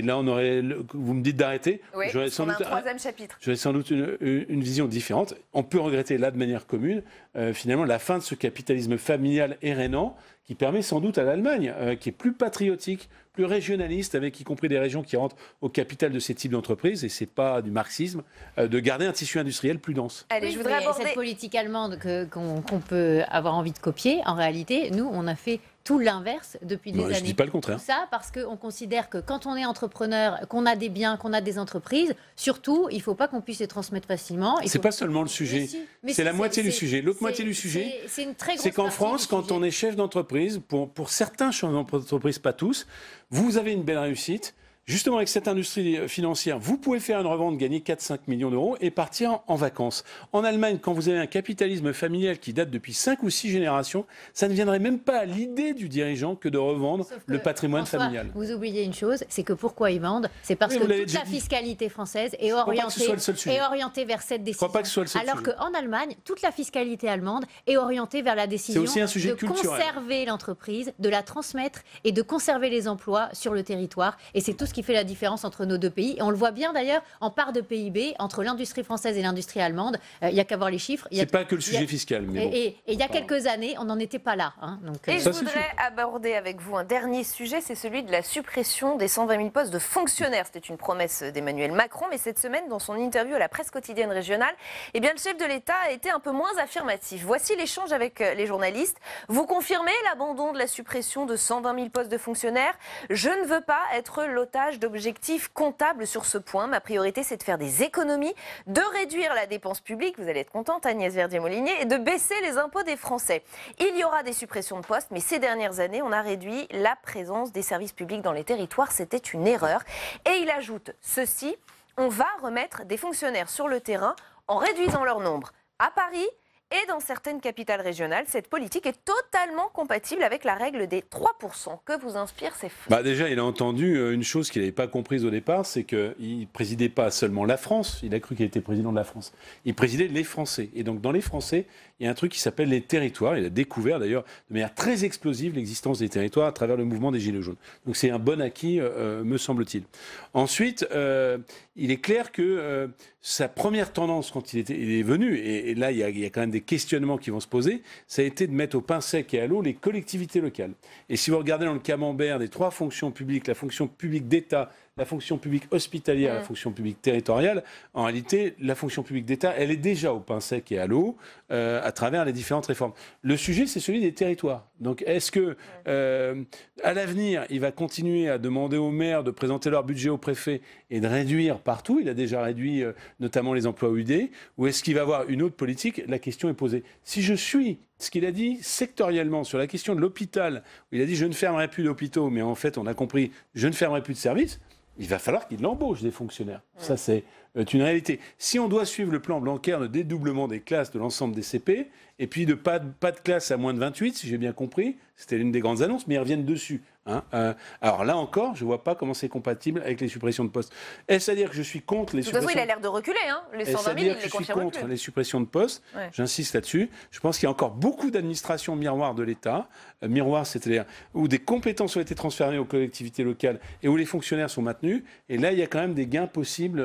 là, vous me dites d'arrêter. Oui, on a un troisième chapitre. J'aurais sans doute une vision différente. On peut regretter là, de manière commune, finalement, la fin de ce capitalisme familial et rénant qui permet sans doute à l'Allemagne, qui est plus patriotique, plus régionaliste, avec y compris des régions qui rentrent au capital de ces types d'entreprises, et ce n'est pas du marxisme, de garder un tissu industriel plus dense. Allez, je voudrais aborder cette politique allemande qu'on peut avoir envie de copier. En réalité, nous, on a fait tout l'inverse depuis des années. Je ne dis pas le contraire. Tout ça parce qu'on considère que quand on est entrepreneur, qu'on a des biens, qu'on a des entreprises, surtout, il ne faut pas qu'on puisse les transmettre facilement. Ce n'est pas seulement le sujet, c'est la moitié du sujet. L'autre moitié du sujet, c'est qu'en France, quand on est chef d'entreprise, pour certains chefs d'entreprise, pas tous, vous avez une belle réussite. Justement, avec cette industrie financière, vous pouvez faire une revente, gagner 4-5 millions d'euros et partir en vacances. En Allemagne, quand vous avez un capitalisme familial qui date depuis 5 ou 6 générations, ça ne viendrait même pas à l'idée du dirigeant que de revendre le patrimoine familial. Vous oubliez une chose, c'est que pourquoi ils vendent, c'est parce que toute la fiscalité française est orientée vers cette décision. Je crois pas que ce soit le seul Alors qu'en Allemagne, toute la fiscalité allemande est orientée vers la décision de conserver l'entreprise, de la transmettre et de conserver les emplois sur le territoire. Et c'est tout ce qui fait la différence entre nos deux pays. Et on le voit bien d'ailleurs en part de PIB entre l'industrie française et l'industrie allemande. Il n'y a qu'à voir les chiffres. C'est pas que le sujet fiscal. Mais bon. Et il y a quelques années, on n'en était pas là. Et je voudrais aborder avec vous un dernier sujet, c'est celui de la suppression des 120 000 postes de fonctionnaires. C'était une promesse d'Emmanuel Macron, mais cette semaine, dans son interview à la presse quotidienne régionale, le chef de l'État a été un peu moins affirmatif. Voici l'échange avec les journalistes. Vous confirmez l'abandon de la suppression de 120 000 postes de fonctionnaires? Je ne veux pas être l'otage d'objectifs comptables sur ce point. Ma priorité, c'est de faire des économies, de réduire la dépense publique, vous allez être contente Agnès Verdier-Molinier, et de baisser les impôts des Français. Il y aura des suppressions de postes, mais ces dernières années, on a réduit la présence des services publics dans les territoires. C'était une erreur. Et il ajoute ceci, on va remettre des fonctionnaires sur le terrain en réduisant leur nombre. À Paris et dans certaines capitales régionales, cette politique est totalement compatible avec la règle des 3%. Que vous inspire ces faits? Déjà, il a entendu une chose qu'il n'avait pas comprise au départ, c'est qu'il ne présidait pas seulement la France, il a cru qu'il était président de la France, il présidait les Français. Et donc dans les Français, il y a un truc qui s'appelle les territoires. Il a découvert d'ailleurs de manière très explosive l'existence des territoires à travers le mouvement des Gilets jaunes. Donc c'est un bon acquis, me semble-t-il. Ensuite, il est clair que sa première tendance quand il est venu, et là il y a quand même des questionnements qui vont se poser, ça a été de mettre au pain sec et à l'eau les collectivités locales. Et si vous regardez dans le camembert des trois fonctions publiques, la fonction publique d'État, la fonction publique hospitalière, la fonction publique territoriale, en réalité, la fonction publique d'État, elle est déjà au pain sec et à l'eau à travers les différentes réformes. Le sujet, c'est celui des territoires. Donc, est-ce que, à l'avenir, il va continuer à demander aux maires de présenter leur budget au préfet et de réduire partout? Il a déjà réduit notamment les emplois UD. Ou est-ce qu'il va avoir une autre politique? La question est posée. Si je suis ce qu'il a dit sectoriellement sur la question de l'hôpital, où il a dit je ne fermerai plus d'hôpitaux, mais en fait, on a compris je ne fermerai plus de services, il va falloir qu'il embauche des fonctionnaires. Ça, c'est une réalité. Si on doit suivre le plan Blanquer de dédoublement des classes de l'ensemble des CP, et puis de pas de classe à moins de 28, si j'ai bien compris, c'était l'une des grandes annonces, mais ils reviennent dessus. Alors là encore, je ne vois pas comment c'est compatible avec les suppressions de postes. Est-ce à dire que je suis contre les suppressions? De toute façon, il a l'air de reculer. Les 120 000, il les confirme plus. Est-ce à dire que je suis contre les suppressions de postes? J'insiste là-dessus. Je pense qu'il y a encore beaucoup d'administrations miroirs de l'État. Miroirs, c'est-à-dire où des compétences ont été transférées aux collectivités locales et où les fonctionnaires sont maintenus. Et là, il y a quand même des gains possibles,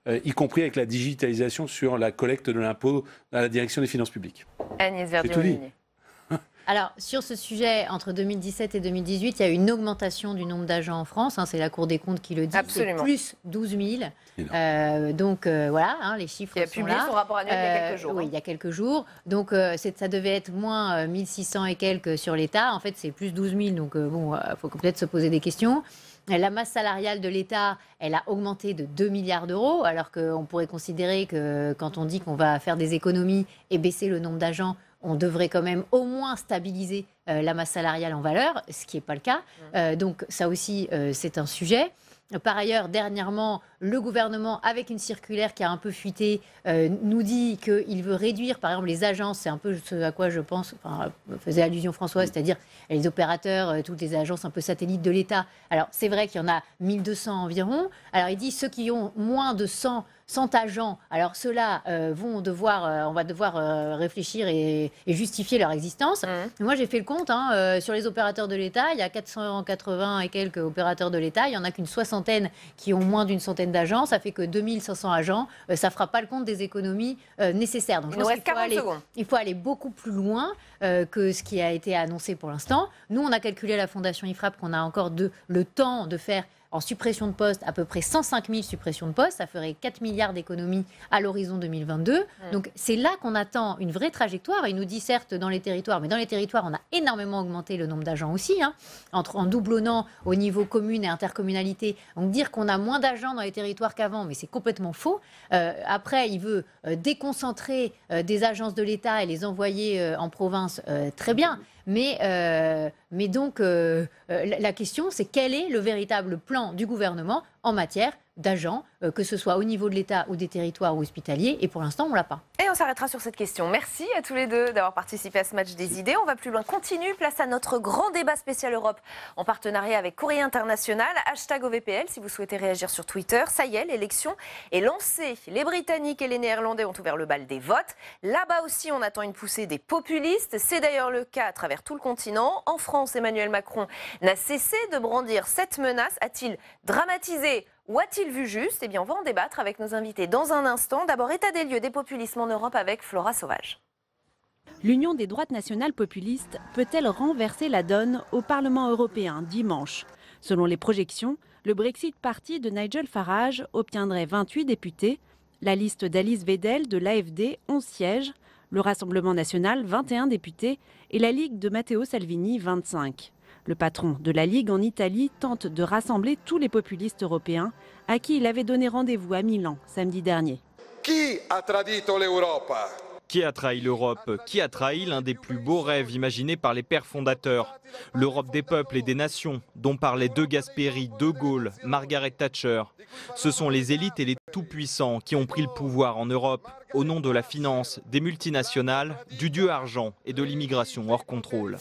y compris avec la digitalisation sur la collecte de l'impôt à la direction des finances publiques. Agnès Verdier-Molinier. Alors, sur ce sujet, entre 2017 et 2018, il y a eu une augmentation du nombre d'agents en France. C'est la Cour des comptes qui le dit. Absolument. C'est plus 12 000. Donc, voilà, les chiffres sont là. Il a publié son rapport annuel il y a quelques jours. Oui, il y a quelques jours. Donc, ça devait être moins 1600 et quelques sur l'État. En fait, c'est plus 12 000. Donc, il faut peut-être se poser des questions. La masse salariale de l'État, elle a augmenté de 2 milliards d'euros, alors qu'on pourrait considérer que quand on dit qu'on va faire des économies et baisser le nombre d'agents, on devrait quand même au moins stabiliser la masse salariale en valeur, ce qui n'est pas le cas. Donc ça aussi, c'est un sujet. Par ailleurs, dernièrement, le gouvernement, avec une circulaire qui a un peu fuité, nous dit qu'il veut réduire, par exemple, les agences. C'est un peu ce à quoi je pense, faisait allusion Françoise, c'est-à-dire les opérateurs, toutes les agences un peu satellites de l'État. Alors, c'est vrai qu'il y en a 1200 environ. Alors, il dit ceux qui ont moins de 100 agents, alors ceux-là on va devoir réfléchir et justifier leur existence. Moi, j'ai fait le compte, sur les opérateurs de l'État, il y a 480 et quelques opérateurs de l'État, il n'y en a qu'une soixantaine qui ont moins d'une centaine d'agents, ça fait que 2500 agents, ça ne fera pas le compte des économies nécessaires. Donc, je pense qu'il faut aller beaucoup plus loin que ce qui a été annoncé pour l'instant. Nous, on a calculé à la Fondation IFRAP qu'on a encore le temps de faire en suppression de postes, à peu près 105 000 suppressions de postes. Ça ferait 4 milliards d'économies à l'horizon 2022. Donc, c'est là qu'on attend une vraie trajectoire. Il nous dit certes dans les territoires, mais dans les territoires, on a énormément augmenté le nombre d'agents aussi, en doublonnant au niveau commune et intercommunalité. Donc, dire qu'on a moins d'agents dans les territoires qu'avant, mais c'est complètement faux. Après, il veut déconcentrer des agences de l'État et les envoyer en province. Très bien. Mais donc, la question, c'est quel est le véritable plan du gouvernement en matière d'agents, que ce soit au niveau de l'État ou des territoires ou hospitaliers. Et pour l'instant, on ne l'a pas. Et on s'arrêtera sur cette question. Merci à tous les deux d'avoir participé à ce match des idées. On va plus loin. Continue. Place à notre grand débat spécial Europe en partenariat avec Courrier International. #OVPL si vous souhaitez réagir sur Twitter. Ça y est, l'élection est lancée. Les Britanniques et les Néerlandais ont ouvert le bal des votes. Là-bas aussi, on attend une poussée des populistes. C'est d'ailleurs le cas à travers tout le continent. En France, Emmanuel Macron n'a cessé de brandir cette menace. A-t-il dramatisé ou a-t-il vu juste ? Eh bien, on va en débattre avec nos invités dans un instant. D'abord, état des lieux des populismes en Europe avec Flora Sauvage. L'Union des droites nationales populistes peut-elle renverser la donne au Parlement européen dimanche ? Selon les projections, le Brexit Party de Nigel Farage obtiendrait 28 députés, la liste d'Alice Weidel de l'AfD 11 sièges, le Rassemblement national 21 députés et la Ligue de Matteo Salvini 25. Le patron de la Ligue en Italie tente de rassembler tous les populistes européens à qui il avait donné rendez-vous à Milan samedi dernier. Qui a tradito l'Europa ? Qui a trahi l'Europe ? Qui a trahi l'un des plus beaux rêves imaginés par les pères fondateurs ? L'Europe des peuples et des nations, dont parlaient De Gasperi, De Gaulle, Margaret Thatcher. Ce sont les élites et les tout-puissants qui ont pris le pouvoir en Europe, au nom de la finance, des multinationales, du dieu argent et de l'immigration hors contrôle.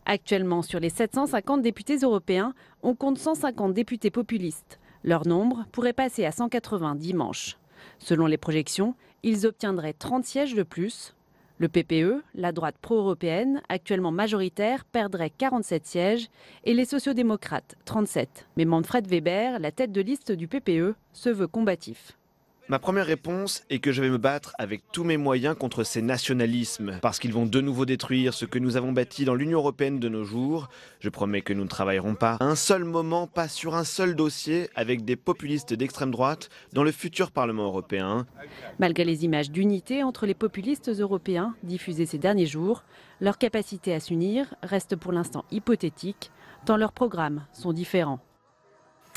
Actuellement, sur les 750 députés européens, on compte 150 députés populistes. Leur nombre pourrait passer à 180 dimanche. Selon les projections, ils obtiendraient 30 sièges de plus. Le PPE, la droite pro-européenne, actuellement majoritaire, perdrait 47 sièges et les sociodémocrates 37. Mais Manfred Weber, la tête de liste du PPE, se veut combatif. Ma première réponse est que je vais me battre avec tous mes moyens contre ces nationalismes, parce qu'ils vont de nouveau détruire ce que nous avons bâti dans l'Union européenne de nos jours. Je promets que nous ne travaillerons pas un seul moment, pas sur un seul dossier, avec des populistes d'extrême droite dans le futur Parlement européen. Malgré les images d'unité entre les populistes européens diffusées ces derniers jours, leur capacité à s'unir reste pour l'instant hypothétique, tant leurs programmes sont différents.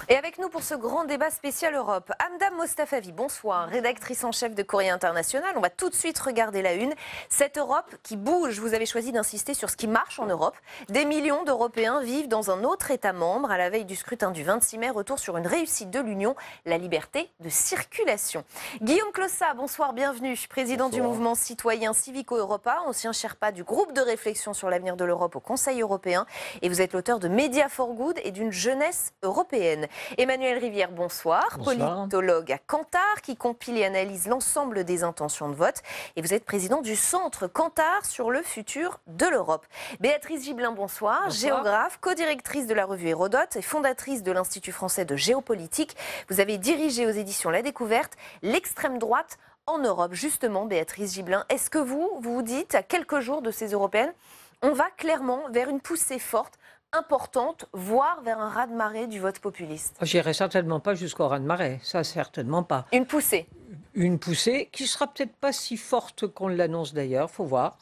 Et avec nous pour ce grand débat spécial Europe, Hamda Mostafavi, bonsoir, rédactrice en chef de Courrier International. On va tout de suite regarder la une. Cette Europe qui bouge, vous avez choisi d'insister sur ce qui marche en Europe. Des millions d'Européens vivent dans un autre État membre. À la veille du scrutin du 26 mai, retour sur une réussite de l'Union, la liberté de circulation. Guillaume Clossat, bonsoir, bienvenue. Président du mouvement citoyen Civico Europa, ancien Sherpa du groupe de réflexion sur l'avenir de l'Europe au Conseil européen. Et vous êtes l'auteur de Media for Good et d'une jeunesse européenne. Emmanuel Rivière, bonsoir, politologue à Kantar qui compile et analyse l'ensemble des intentions de vote. Et vous êtes président du Centre Kantar sur le futur de l'Europe. Béatrice Gibelin, bonsoir, géographe, co-directrice de la revue Hérodote et fondatrice de l'Institut français de géopolitique. Vous avez dirigé aux éditions La Découverte l'extrême droite en Europe, justement, Béatrice Gibelin, est-ce que vous vous dites, à quelques jours de ces européennes, on va clairement vers une poussée forte, importante, voire vers un raz-de-marée du vote populiste? J'irai certainement pas jusqu'au raz-de-marée, ça certainement pas. Une poussée? Une poussée qui sera peut-être pas si forte qu'on l'annonce d'ailleurs, faut voir.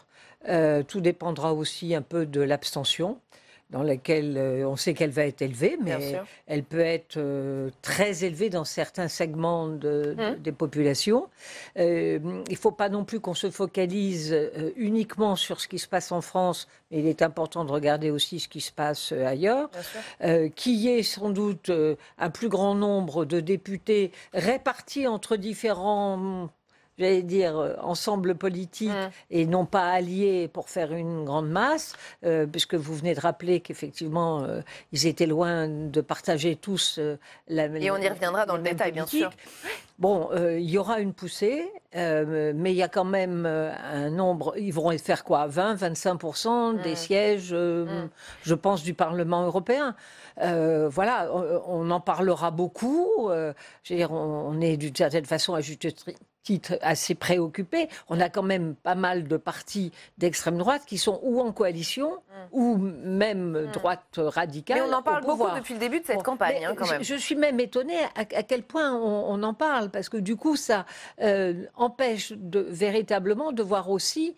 Tout dépendra aussi un peu de l'abstention, dans laquelle on sait qu'elle va être élevée, mais elle peut être très élevée dans certains segments des populations. Il ne faut pas non plus qu'on se focalise uniquement sur ce qui se passe en France, mais il est important de regarder aussi ce qui se passe ailleurs. Qu'il y ait sans doute un plus grand nombre de députés répartis entre différents... j'allais dire, ensemble politique et non pas alliés pour faire une grande masse, puisque vous venez de rappeler qu'effectivement, ils étaient loin de partager tous Et on y reviendra dans le détail, bien sûr. Bon, il y aura une poussée, mais il y a quand même un nombre... Ils vont faire quoi, 20-25% des sièges, je pense, du Parlement européen. Voilà, on en parlera beaucoup. Je veux dire, on est d'une certaine façon à juste titre assez préoccupé. On a quand même pas mal de partis d'extrême droite qui sont ou en coalition ou même droite radicale. Mais on en parle beaucoup pouvoir. depuis le début de cette campagne, quand même. Je suis même étonnée à quel point on en parle, parce que du coup, ça empêche véritablement de voir aussi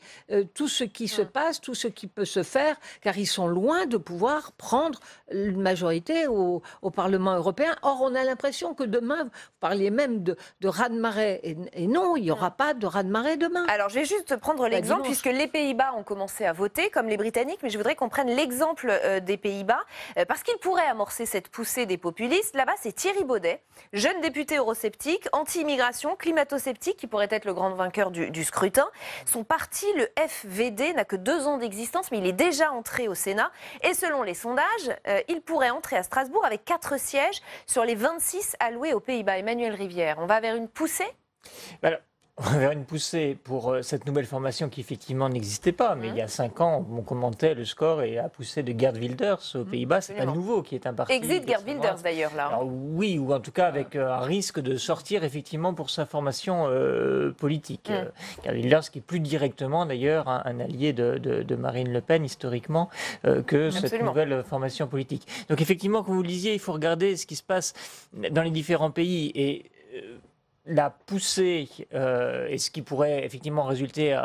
tout ce qui se passe, tout ce qui peut se faire, car ils sont loin de pouvoir prendre une majorité au Parlement européen. Or, on a l'impression que demain, vous parliez même de raz-de-marée, et non, il n'y aura pas de raz-de-marée demain. Alors, je vais juste prendre l'exemple, puisque les Pays-Bas ont commencé à voter, comme les Britanniques, mais je voudrais qu'on prenne l'exemple des Pays-Bas, parce qu'il pourrait amorcer cette poussée des populistes. Là-bas, c'est Thierry Baudet, jeune député eurosceptique, anti-immigration, climato-sceptique, qui pourrait être le grand vainqueur du scrutin. Son parti, le FVD, n'a que 2 ans d'existence, mais il est déjà entré au Sénat. Et selon les sondages, il pourrait entrer à Strasbourg avec 4 sièges sur les 26 alloués aux Pays-Bas. Emmanuel Rivière, on va vers une poussée ? Alors, on va vers une poussée pour cette nouvelle formation qui effectivement n'existait pas, mais il y a 5 ans, on commentait le score et la poussée de Geert Wilders aux Pays-Bas. C'est pas nouveau, qui est un parti. Exit Geert Wilders d'ailleurs là. Alors, oui, ou en tout cas avec un risque de sortir effectivement pour sa formation politique. Geert Wilders qui est plus directement d'ailleurs un allié de Marine Le Pen historiquement que cette nouvelle formation politique. Donc effectivement, comme vous le disiez, il faut regarder ce qui se passe dans les différents pays et la poussée et ce qui pourrait effectivement résulter,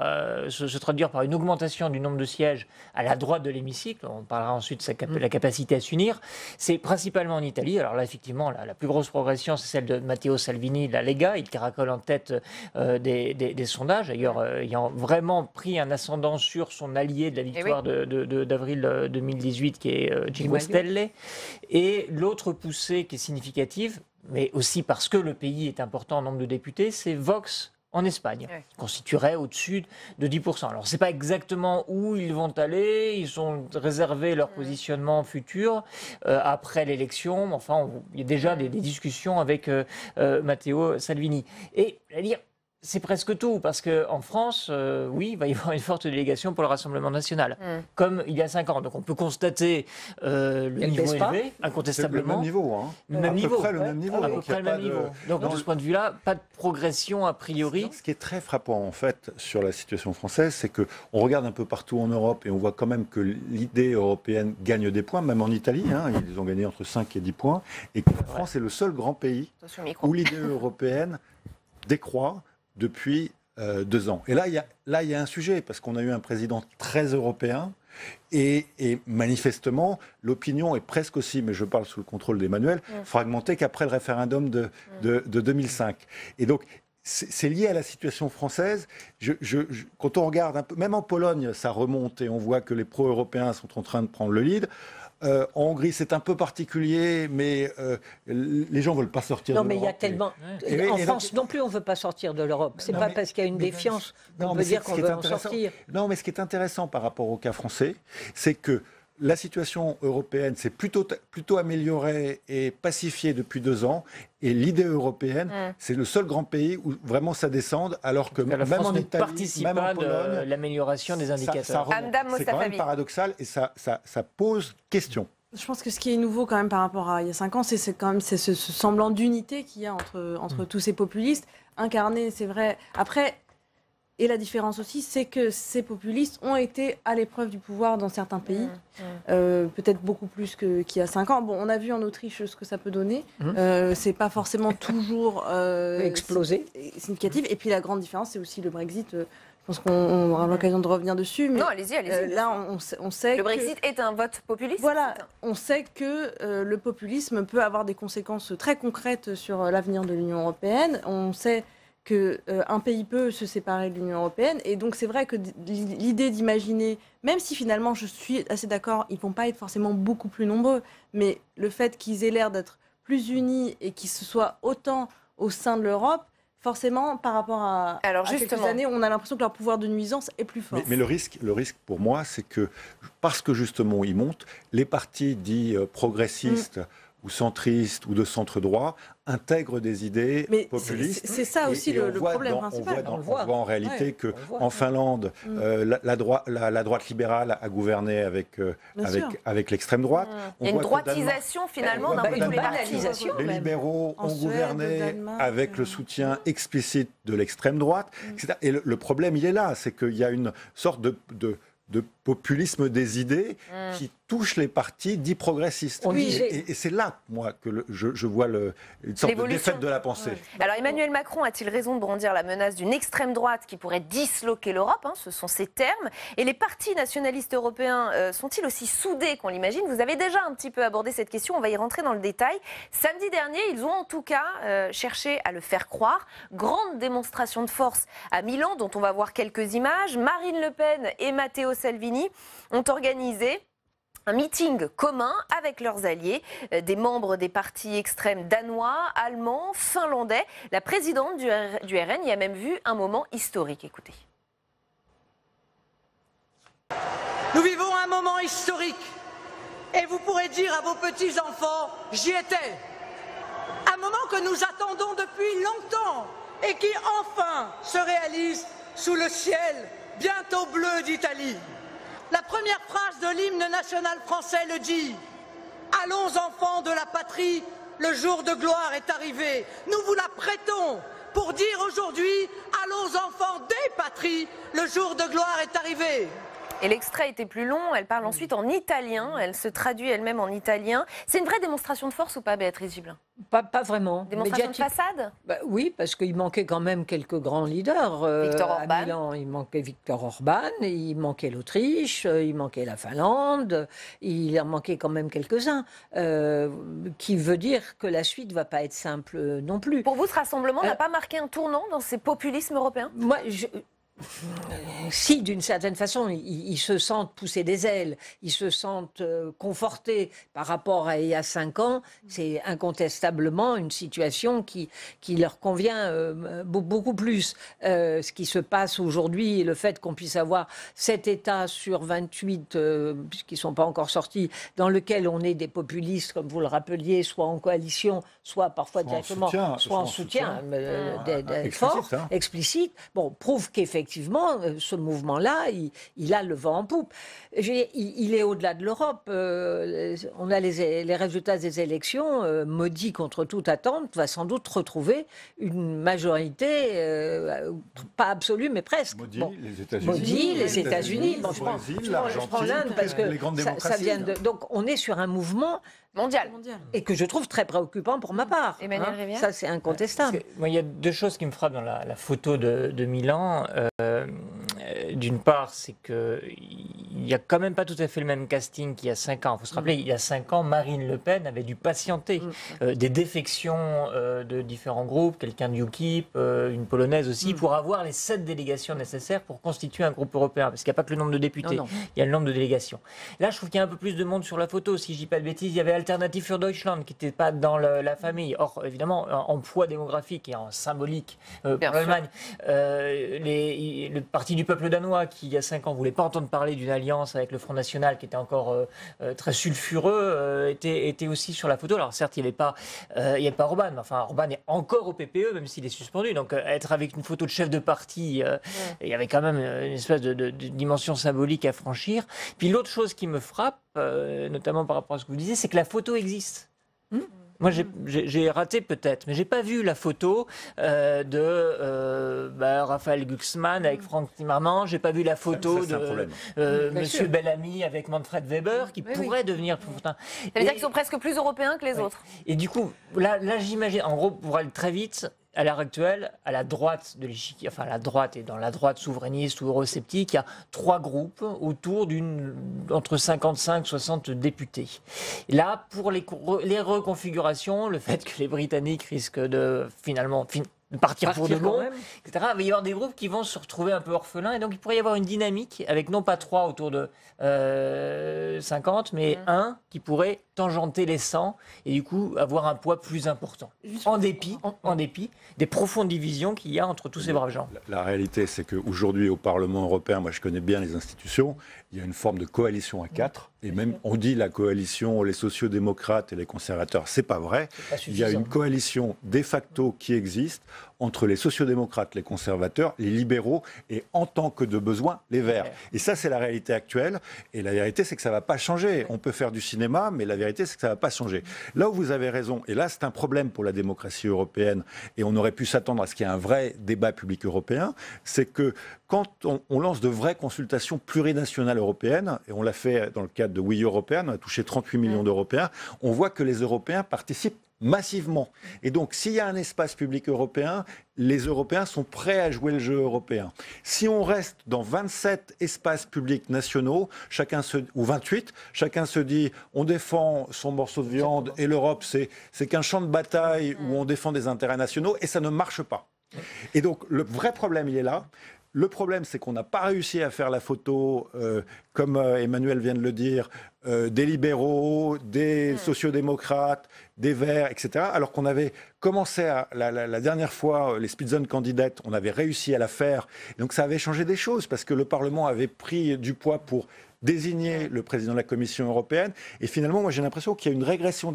se traduire par une augmentation du nombre de sièges à la droite de l'hémicycle, on parlera ensuite de la capacité à s'unir, c'est principalement en Italie. Alors là, effectivement, la plus grosse progression, c'est celle de Matteo Salvini, la Lega, il caracole en tête des sondages, d'ailleurs, ayant vraiment pris un ascendant sur son allié de la victoire d'avril 2018, qui est Cinque Stelle. Et l'autre poussée qui est significative, mais aussi parce que le pays est important en nombre de députés, c'est Vox en Espagne, constituerait au-dessus de 10%. Alors, ce n'est pas exactement où ils vont aller, ils ont réservé leur positionnement futur après l'élection, enfin, il y a déjà des discussions avec Matteo Salvini. Et, à dire, c'est presque tout, parce qu'en France, oui, il va y avoir une forte délégation pour le Rassemblement national, comme il y a 5 ans. Donc on peut constater le niveau élevé, incontestablement. Le même niveau, hein. Le même niveau. À peu près le même niveau. À peu près le même niveau. Donc de ce point de vue-là, pas de progression a priori. Ce qui est très frappant, en fait, sur la situation française, c'est qu'on regarde un peu partout en Europe et on voit quand même que l'idée européenne gagne des points, même en Italie, hein, ils ont gagné entre 5 et 10 points, et que la France est le seul grand pays où l'idée européenne décroît depuis 2 ans. Et là, il y a un sujet, parce qu'on a eu un président très européen, et manifestement, l'opinion est presque aussi, mais je parle sous le contrôle d'Emmanuel, fragmentée qu'après le référendum de 2005. Et donc, c'est lié à la situation française. Quand on regarde un peu, même en Pologne, ça remonte, et on voit que les pro-européens sont en train de prendre le lead. En Hongrie, c'est un peu particulier, mais les gens ne veulent pas sortir de l'Europe. Non, mais il y a tellement... En France non plus, on ne veut pas sortir de l'Europe. Ce n'est pas parce qu'il y a une défiance qu'on peut dire qu'on veut en sortir. Non, mais ce qui est intéressant par rapport au cas français, c'est que la situation européenne s'est plutôt améliorée et pacifiée depuis 2 ans. Et l'idée européenne, c'est le seul grand pays où vraiment ça descende, alors que même en Italie, même en Pologne, l'amélioration des indicateurs. C'est quand même paradoxal et ça pose question. Je pense que ce qui est nouveau quand même par rapport à il y a 5 ans, c'est ce semblant d'unité qu'il y a entre tous ces populistes. Incarnés, c'est vrai. Après, et la différence aussi, c'est que ces populistes ont été à l'épreuve du pouvoir dans certains pays, peut-être beaucoup plus qu'il y a 5 ans. Bon, on a vu en Autriche ce que ça peut donner. C'est pas forcément toujours explosé, significatif. Et puis la grande différence, c'est aussi le Brexit. Je pense qu'on aura l'occasion de revenir dessus. Mais non, allez-y. Là, on sait le Brexit est un vote populiste. Voilà, on sait que le populisme peut avoir des conséquences très concrètes sur l'avenir de l'Union européenne. On sait qu'un pays peut se séparer de l'Union européenne. Et donc, c'est vrai que l'idée d'imaginer, même si finalement, je suis assez d'accord, ils ne vont pas être forcément beaucoup plus nombreux, mais le fait qu'ils aient l'air d'être plus unis et qu'ils se soient autant au sein de l'Europe, forcément, par rapport à quelques années, on a l'impression que leur pouvoir de nuisance est plus fort. Mais le risque pour moi, c'est que, parce que justement ils montent, les partis dits progressistes ou centristes ou de centre-droit intègrent des idées populistes. C'est ça aussi le problème principal. On voit en réalité qu'en Finlande, la droite libérale a gouverné avec l'extrême droite. Il y a une droitisation finalement d'un peu tous les partis. Les libéraux ont gouverné avec le soutien explicite de l'extrême droite. Etc. Et le problème, il est là, c'est qu'il y a une sorte de populisme des idées qui touche les partis dits progressistes. Et c'est là, moi, que je vois une sorte de défaite de la pensée. Alors Emmanuel Macron a-t-il raison de brandir la menace d'une extrême droite qui pourrait disloquer l'Europe, ce sont ses termes. Et les partis nationalistes européens sont-ils aussi soudés qu'on l'imagine? Vous avez déjà un petit peu abordé cette question, on va y rentrer dans le détail. Samedi dernier, ils ont en tout cas cherché à le faire croire. Grande démonstration de force à Milan, dont on va voir quelques images. Marine Le Pen et Matteo Salvini ont organisé un meeting commun avec leurs alliés, des membres des partis extrêmes danois, allemands, finlandais. La présidente du RN y a même vu un moment historique. Écoutez. Nous vivons un moment historique et vous pourrez dire à vos petits-enfants, j'y étais. Un moment que nous attendons depuis longtemps et qui enfin se réalise sous le ciel bientôt bleu d'Italie. La première phrase de l'hymne national français le dit. Allons enfants de la patrie, le jour de gloire est arrivé. Nous vous la prêtons pour dire aujourd'hui, allons enfants des patries, le jour de gloire est arrivé. Et l'extrait était plus long, elle parle ensuite en italien, elle se traduit elle-même en italien. C'est une vraie démonstration de force ou pas, Béatrice Gibelin? Pas vraiment. Démonstration de façade? Oui, parce qu'il manquait quand même quelques grands leaders. Victor à Orban. Milan, il manquait Victor Orban, il manquait l'Autriche, il manquait la Finlande, il en manquait quand même quelques-uns. Qui veut dire que la suite ne va pas être simple non plus. Pour vous, ce rassemblement n'a pas marqué un tournant dans ces populismes européens? Moi, si, d'une certaine façon, ils se sentent pousser des ailes, ils se sentent confortés par rapport à il y a 5 ans. C'est incontestablement une situation qui leur convient beaucoup plus. Ce qui se passe aujourd'hui, le fait qu'on puisse avoir 7 États sur 28, puisqu'ils ne sont pas encore sortis, dans lequel on est des populistes, comme vous le rappeliez, soit en coalition, soit parfois directement, soit en soutien fort, explicite, prouve qu'effectivement, ce mouvement-là, il a le vent en poupe. Il est au-delà de l'Europe. On a les résultats des élections. Modi, contre toute attente, va sans doute retrouver une majorité, pas absolue, mais presque. Modi, les États-Unis. Je prends l'Inde parce que ça vient de... Donc on est sur un mouvement mondial. Et que je trouve très préoccupant pour ma part. Emmanuel Rivière. Ça, c'est incontestable. Il y a 2 choses qui me frappent dans la photo de Milan. D'une part, c'est qu'il n'y a quand même pas tout à fait le même casting qu'il y a 5 ans. Il faut se rappeler, il y a 5 ans, Marine Le Pen avait dû patienter des défections de différents groupes, quelqu'un de UKIP, une Polonaise aussi, pour avoir les 7 délégations nécessaires pour constituer un groupe européen. Parce qu'il n'y a pas que le nombre de députés, il y a le nombre de délégations. Là, je trouve qu'il y a un peu plus de monde sur la photo. Si je ne dis pas de bêtises, il y avait Alternative für Deutschland qui n'était pas dans la famille. Or, évidemment, en poids démographique et en symbolique pour l'Allemagne, le Parti du peuple danois, qui il y a 5 ans ne voulait pas entendre parler d'une alliance avec le Front National, qui était encore très sulfureux, était aussi sur la photo. Alors certes, il n'y avait pas Orban, mais enfin Orban est encore au PPE, même s'il est suspendu. Donc être avec une photo de chef de parti, il y avait quand même une espèce de dimension symbolique à franchir. Puis l'autre chose qui me frappe, notamment par rapport à ce que vous disiez, c'est que la photo existe. Moi, j'ai raté peut-être, mais j'ai pas vu la photo de Raphaël Glucksmann avec Franck Timmermans. J'ai pas vu la photo de Monsieur Bellamy avec Manfred Weber, qui pourrait devenir. Ça veut dire qu'ils sont presque plus européens que les autres. Et du coup, là, j'imagine, en gros, pour aller très vite. À l'heure actuelle, à la droite de l'échiquier, enfin à la droite et dans la droite souverainiste ou eurosceptique, il y a 3 groupes autour entre 55 et 60 députés. Et là, pour les reconfigurations, le fait que les Britanniques risquent de finalement partir pour de bon, etc., il va y avoir des groupes qui vont se retrouver un peu orphelins, et donc il pourrait y avoir une dynamique avec non pas 3 autour de 50, mais un qui pourrait tangenter les 100 et du coup avoir un poids plus important. En dépit des profondes divisions qu'il y a entre tous ces braves gens. La réalité, c'est qu'aujourd'hui, au Parlement européen, moi je connais bien les institutions, il y a une forme de coalition à 4. Et même, on dit la coalition, les sociodémocrates et les conservateurs, c'est pas vrai. Il y a une coalition de facto qui existe entre les sociodémocrates, les conservateurs, les libéraux et, en tant que de besoin, les Verts. Et ça, c'est la réalité actuelle. Et la vérité, c'est que ça ne va pas changer. On peut faire du cinéma, mais la vérité, c'est que ça ne va pas changer. Là où vous avez raison, et là, c'est un problème pour la démocratie européenne, et on aurait pu s'attendre à ce qu'il y ait un vrai débat public européen, c'est que quand on lance de vraies consultations plurinationales européennes, et on l'a fait dans le cadre de Oui Européenne, on a touché 38 millions d'Européens, on voit que les Européens participent massivement. Et donc, s'il y a un espace public européen, les Européens sont prêts à jouer le jeu européen. Si on reste dans 27 espaces publics nationaux, ou 28, chacun se dit on défend son morceau de viande et l'Europe, c'est qu'un champ de bataille où on défend des intérêts nationaux, et ça ne marche pas. Et donc, le vrai problème, il est là. Le problème, c'est qu'on n'a pas réussi à faire la photo, comme Emmanuel vient de le dire, des libéraux, des sociodémocrates, des Verts, etc. Alors qu'on avait commencé la dernière fois, les Spitzenkandidaten, on avait réussi à la faire. Donc ça avait changé des choses, parce que le Parlement avait pris du poids pour désigner le président de la Commission européenne. Et finalement, moi j'ai l'impression qu'il y a une régression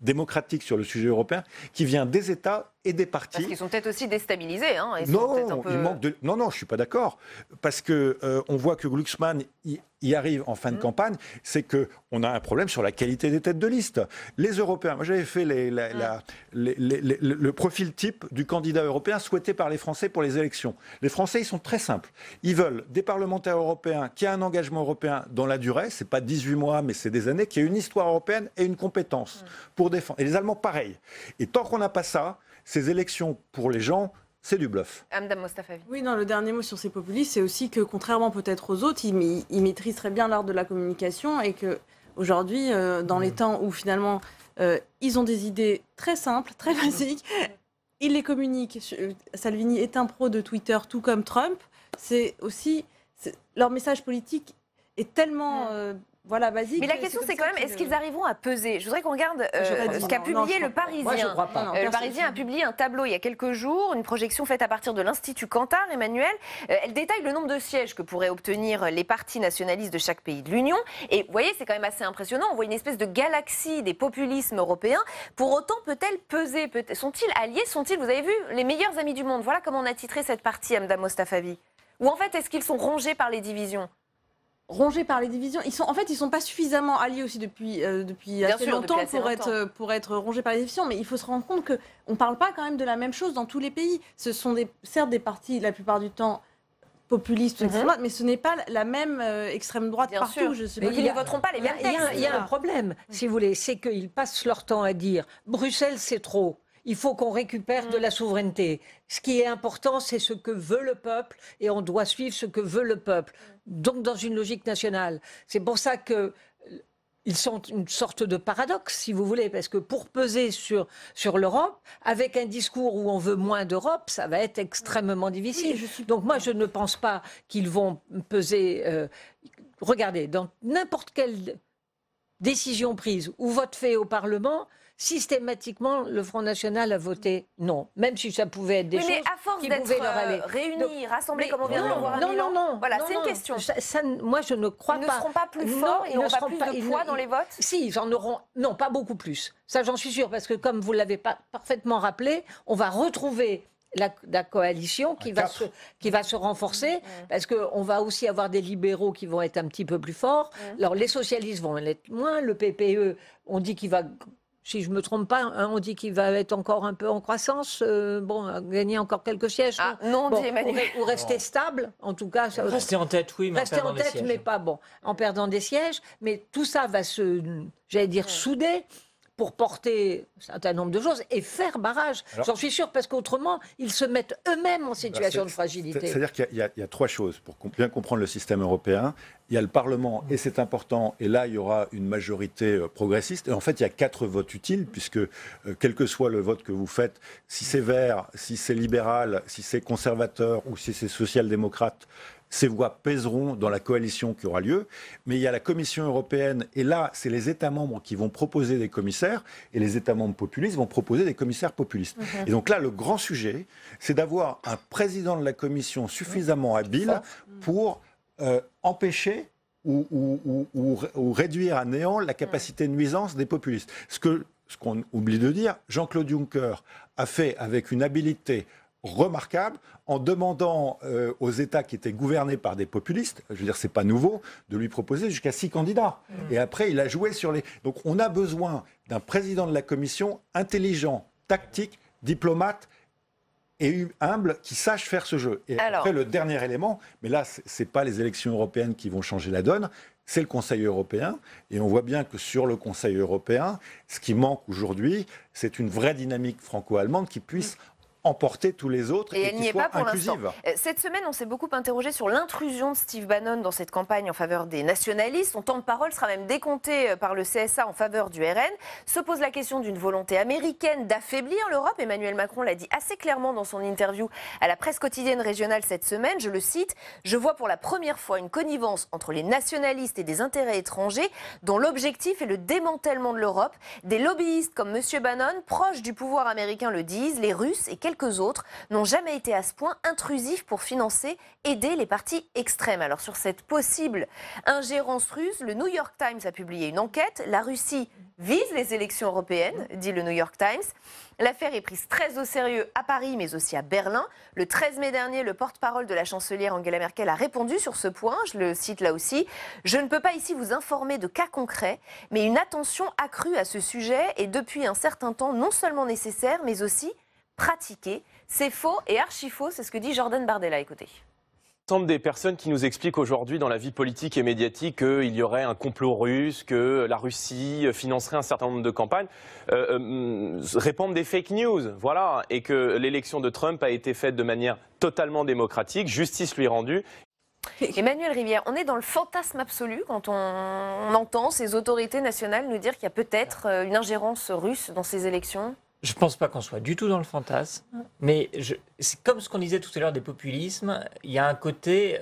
démocratique sur le sujet européen qui vient des États et des partis. Parce qu'ils sont peut-être aussi déstabilisés. Hein, non, il manque de... non, je ne suis pas d'accord. Parce qu'on voit que Glucksmann y arrive en fin de campagne, c'est qu'on a un problème sur la qualité des têtes de liste. Les Européens, moi j'avais fait le profil type du candidat européen souhaité par les Français pour les élections. Les Français, ils sont très simples. Ils veulent des parlementaires européens qui ont un engagement européen dans la durée, c'est pas 18 mois, mais c'est des années, qui a une histoire européenne et une compétence pour défendre. Et les Allemands, pareil. Et tant qu'on n'a pas ça, ces élections, pour les gens, c'est du bluff. Amdam Mostafavi. Oui, non, le dernier mot sur ces populistes, c'est aussi que, contrairement peut-être aux autres, ils maîtrisent très bien l'art de la communication, et qu'aujourd'hui, dans les temps où finalement ils ont des idées très simples, très basiques, ils les communiquent. Salvini est un pro de Twitter, tout comme Trump. C'est aussi... leur message politique est tellement... basique. Mais la question, c'est quand même, est-ce qu'ils arriveront à peser? Je voudrais qu'on regarde ce qu'a publié Le Parisien. Moi, je crois pas. Le Parisien a publié un tableau il y a quelques jours, une projection faite à partir de l'Institut Cantar, Emmanuel. Elle détaille le nombre de sièges que pourraient obtenir les partis nationalistes de chaque pays de l'Union. Et vous voyez, c'est quand même assez impressionnant. On voit une espèce de galaxie des populismes européens. Pour autant, peut-elle peser? Sont-ils alliés? Sont-ils, vous avez vu, les meilleurs amis du monde? Voilà comment on a titré cette partie, Amdam Mostafavi. Ou en fait, est-ce qu'ils sont rongés par les divisions? Rongés par les divisions. Ils sont pas suffisamment alliés aussi depuis assez longtemps pour être rongés par les divisions. Mais il faut se rendre compte qu'on ne parle pas quand même de la même chose dans tous les pays. Ce sont certes des partis, la plupart du temps, populistes ou extrême droite, mais ce n'est pas la même extrême droite partout. Donc ils ne voteront pas les mêmes textes. Il y a un problème, si vous voulez, c'est qu'ils passent leur temps à dire « Bruxelles, c'est trop ». Il faut qu'on récupère de la souveraineté. Ce qui est important, c'est ce que veut le peuple, et on doit suivre ce que veut le peuple. Donc, dans une logique nationale. C'est pour ça qu'ils sont une sorte de paradoxe, si vous voulez, parce que pour peser sur l'Europe, avec un discours où on veut moins d'Europe, ça va être extrêmement difficile. Donc, moi, je ne pense pas qu'ils vont peser... regardez, dans n'importe quelle décision prise ou vote fait au Parlement... Systématiquement, le Front National a voté non, même si ça pouvait être des choses à force qui pouvaient leur aller. Réunis, rassemblés comme on vient de le voir à Milan. Non. Voilà, c'est une question. Moi, je ne crois pas. Ils ne seront pas plus forts, ils n'auront pas plus de poids dans les votes? Si, ils en auront. Non, pas beaucoup plus. Ça, j'en suis sûre, parce que comme vous l'avez parfaitement rappelé, on va retrouver la coalition qui va se renforcer, parce qu'on va aussi avoir des libéraux qui vont être un petit peu plus forts. Alors les socialistes vont l'être moins, le PPE, on dit qu'il va... Si je ne me trompe pas, on dit qu'il va être encore un peu en croissance, gagner encore quelques sièges. Dit Emmanuel. Ou rester stable, en tout cas. Rester en tête, oui, mais rester en tête, mais pas bon, en perdant des sièges. Mais tout ça va souder pour porter un certain nombre de choses et faire barrage. J'en suis sûr, parce qu'autrement, ils se mettent eux-mêmes en situation de fragilité. C'est-à-dire qu'il y a trois choses pour bien comprendre le système européen. Il y a le Parlement, et c'est important, et là, il y aura une majorité progressiste. Et en fait, il y a 4 votes utiles, puisque quel que soit le vote que vous faites, si c'est vert, si c'est libéral, si c'est conservateur ou si c'est social-démocrate, ces voix pèseront dans la coalition qui aura lieu. Mais il y a la Commission européenne, et là, c'est les États membres qui vont proposer des commissaires, et les États membres populistes vont proposer des commissaires populistes. Et donc là, le grand sujet, c'est d'avoir un président de la Commission suffisamment habile pour empêcher ou réduire à néant la capacité de nuisance des populistes. Ce qu'on oublie de dire, Jean-Claude Juncker a fait avec une habileté remarquable en demandant aux États qui étaient gouvernés par des populistes, je veux dire, c'est pas nouveau, de lui proposer jusqu'à 6 candidats. Et après, il a joué sur les... Donc, on a besoin d'un président de la Commission intelligent, tactique, diplomate et humble, qui sache faire ce jeu. Et après, le dernier élément, mais là, c'est pas les élections européennes qui vont changer la donne, c'est le Conseil européen. Et on voit bien que sur le Conseil européen, ce qui manque aujourd'hui, c'est une vraie dynamique franco-allemande qui puisse emporter tous les autres et qui soit inclusive. Cette semaine, on s'est beaucoup interrogé sur l'intrusion de Steve Bannon dans cette campagne en faveur des nationalistes. Son temps de parole sera même décompté par le CSA en faveur du RN. Se pose la question d'une volonté américaine d'affaiblir l'Europe. Emmanuel Macron l'a dit assez clairement dans son interview à la presse quotidienne régionale cette semaine. Je le cite, « Je vois pour la première fois une connivence entre les nationalistes et des intérêts étrangers dont l'objectif est le démantèlement de l'Europe. Des lobbyistes comme M. Bannon, proches du pouvoir américain, le disent. Les Russes et quelques autres n'ont jamais été à ce point intrusifs pour financer, aider les partis extrêmes. » Alors sur cette possible ingérence russe, le New York Times a publié une enquête. La Russie vise les élections européennes, dit le New York Times. L'affaire est prise très au sérieux à Paris, mais aussi à Berlin. Le 13 mai dernier, le porte-parole de la chancelière Angela Merkel a répondu sur ce point. Je le cite là aussi. « Je ne peux pas ici vous informer de cas concrets, mais une attention accrue à ce sujet est depuis un certain temps non seulement nécessaire, mais aussi pratiquer. » C'est faux et archi faux, c'est ce que dit Jordan Bardella. Écoutez. L'ensemble des personnes qui nous expliquent aujourd'hui dans la vie politique et médiatique qu'il y aurait un complot russe, que la Russie financerait un certain nombre de campagnes, répandent des fake news, voilà, et que l'élection de Trump a été faite de manière totalement démocratique, justice lui rendue. Emmanuel Rivière, on est dans le fantasme absolu quand on entend ces autorités nationales nous dire qu'il y a peut-être une ingérence russe dans ces élections. Je ne pense pas qu'on soit du tout dans le fantasme, mais c'est comme ce qu'on disait tout à l'heure des populismes, il y a un côté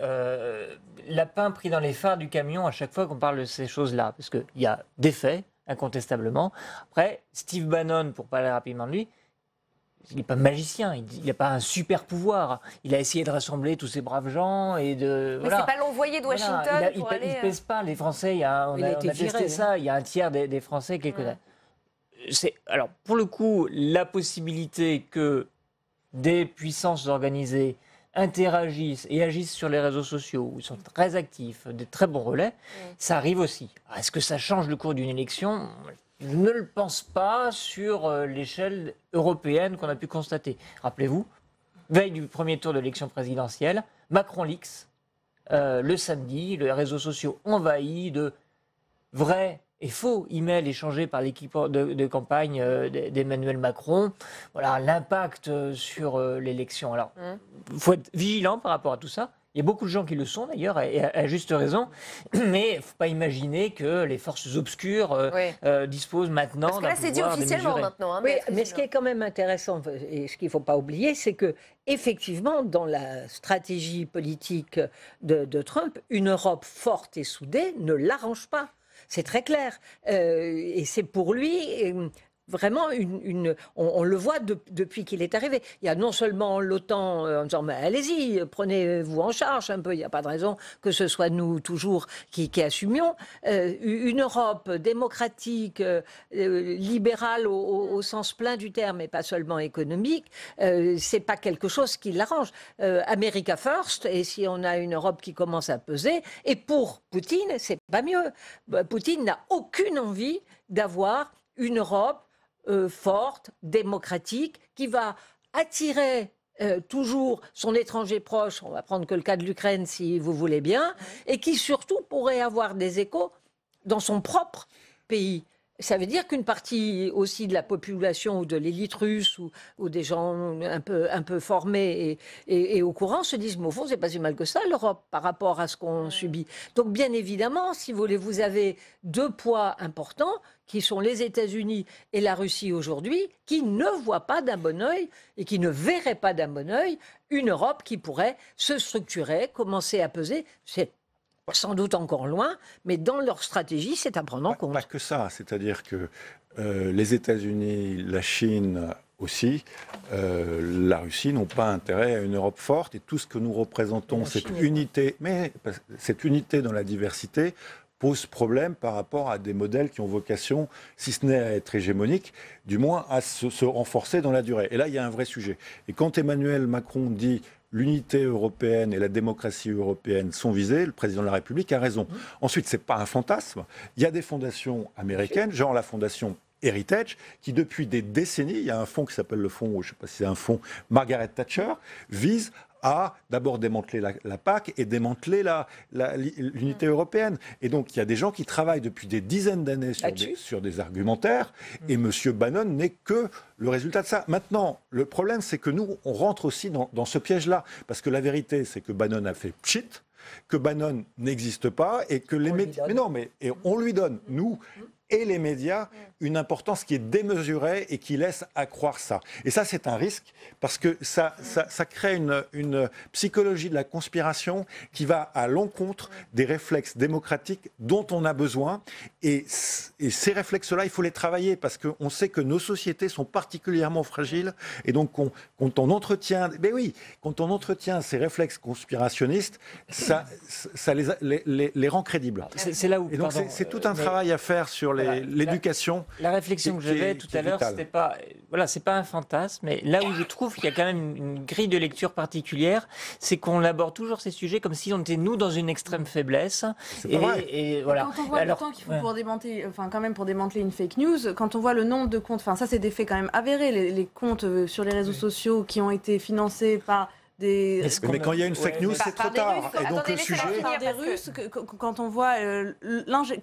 lapin pris dans les phares du camion à chaque fois qu'on parle de ces choses-là, parce qu'il y a des faits, incontestablement. Après, Steve Bannon, pour parler rapidement de lui, il n'est pas magicien, il n'a pas un super pouvoir. Il a essayé de rassembler tous ces braves gens et de... Mais c'est pas l'envoyé de Washington pour aller... Il ne pèse pas, les Français, on a testé ça, il y a un tiers des Français qui les connaissent. Alors, pour le coup, la possibilité que des puissances organisées interagissent et agissent sur les réseaux sociaux, où ils sont très actifs, des très bons relais, ça arrive aussi. Est-ce que ça change le cours d'une élection ? Je ne le pense pas sur l'échelle européenne qu'on a pu constater. Rappelez-vous, veille du premier tour de l'élection présidentielle, Macron leaks, le samedi, les réseaux sociaux envahis de vrais et faux emails échangés par l'équipe de campagne d'Emmanuel Macron. Voilà l'impact sur l'élection. Alors, il faut être vigilant par rapport à tout ça. Il y a beaucoup de gens qui le sont d'ailleurs, et à juste raison, mais il ne faut pas imaginer que les forces obscures disposent maintenant d'un pouvoir. Parce que là, c'est dit officiellement maintenant. Hein, mais ce qui est quand même intéressant, et ce qu'il ne faut pas oublier, c'est que effectivement, dans la stratégie politique de Trump, une Europe forte et soudée ne l'arrange pas. C'est très clair. Et c'est pour lui... vraiment on le voit depuis qu'il est arrivé. Il y a non seulement l'OTAN en disant mais allez-y, prenez-vous en charge un peu, il n'y a pas de raison que ce soit nous toujours qui assumions. Une Europe démocratique, libérale au sens plein du terme et pas seulement économique, c'est pas quelque chose qui l'arrange. America first, et si on a une Europe qui commence à peser, et pour Poutine, c'est pas mieux. Poutine n'a aucune envie d'avoir une Europe forte, démocratique, qui va attirer toujours son étranger proche, on va prendre que le cas de l'Ukraine si vous voulez bien, et qui surtout pourrait avoir des échos dans son propre pays. Ça veut dire qu'une partie aussi de la population ou de l'élite russe ou des gens un peu formés et au courant se disent mais au fond c'est pas si mal que ça l'Europe par rapport à ce qu'on subit. Donc bien évidemment, si vous voulez, vous avez deux poids importants qui sont les États-Unis et la Russie aujourd'hui, qui ne voient pas d'un bon œil et qui ne verraient pas d'un bon œil une Europe qui pourrait se structurer, commencer à peser. C'est sans doute encore loin, mais dans leur stratégie, c'est à prendre en compte. Pas que ça, c'est-à-dire que les États-Unis, la Chine aussi, la Russie n'ont pas intérêt à une Europe forte, et tout ce que nous représentons, cette unité dans la diversité, pose problème par rapport à des modèles qui ont vocation, si ce n'est à être hégémoniques, du moins à se renforcer dans la durée. Et là, il y a un vrai sujet. Et quand Emmanuel Macron dit l'unité européenne et la démocratie européenne sont visées, le président de la République a raison. Ensuite, ce n'est pas un fantasme. Il y a des fondations américaines, genre la fondation Heritage, qui depuis des décennies, il y a un fonds qui s'appelle le fonds, je ne sais pas si c'est un fonds Margaret Thatcher, vise à d'abord démanteler la PAC et démanteler l'unité européenne. Et donc, il y a des gens qui travaillent depuis des dizaines d'années sur des argumentaires, et M. Bannon n'est que le résultat de ça. Maintenant, le problème, c'est que nous, on rentre aussi dans ce piège-là, parce que la vérité, c'est que Bannon a fait pchit, que Bannon n'existe pas, et que les médias... Mais non, et on lui donne, nous... et les médias, une importance qui est démesurée et qui laisse accroire ça. Et ça, c'est un risque, parce que ça crée une psychologie de la conspiration qui va à l'encontre des réflexes démocratiques dont on a besoin. Et ces réflexes-là, il faut les travailler, parce qu'on sait que nos sociétés sont particulièrement fragiles. Et donc, quand on entretient ces réflexes conspirationnistes, ça les rend crédibles. C'est là où... Et donc, c'est tout un travail à faire sur l'éducation. La réflexion que j'avais tout à l'heure, c'était pas, c'est pas un fantasme, mais là où je trouve qu'il y a quand même une grille de lecture particulière, c'est qu'on aborde toujours ces sujets comme si on était nous dans une extrême faiblesse. Et voilà. Quand on voit le temps qu'il faut pour démanteler, pour démanteler une fake news, quand on voit le nombre de comptes, ça c'est des faits quand même avérés, les comptes sur les réseaux sociaux qui ont été financés par mais quand il y a une fake news, c'est trop tard. Et donc le sujet... des Russes, quand on voit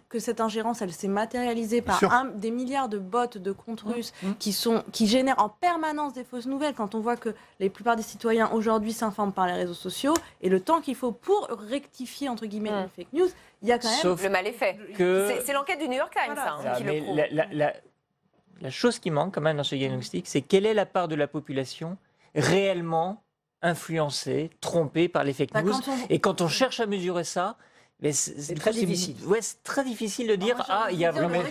que cette ingérence, elle s'est matérialisée par des milliards de bots de comptes russes qui génèrent en permanence des fausses nouvelles, quand on voit que la plupart des citoyens aujourd'hui s'informent par les réseaux sociaux, et le temps qu'il faut pour rectifier, entre guillemets, une fake news, il y a quand même... Sauf le mal est fait. C'est l'enquête du New York Times, qui le prouve. La chose qui manque quand même dans ce diagnostic, c'est quelle est la part de la population réellement influencés, trompés par les fake news. Et quand on cherche à mesurer ça, c'est très difficile. C'est très difficile de dire il y a vraiment...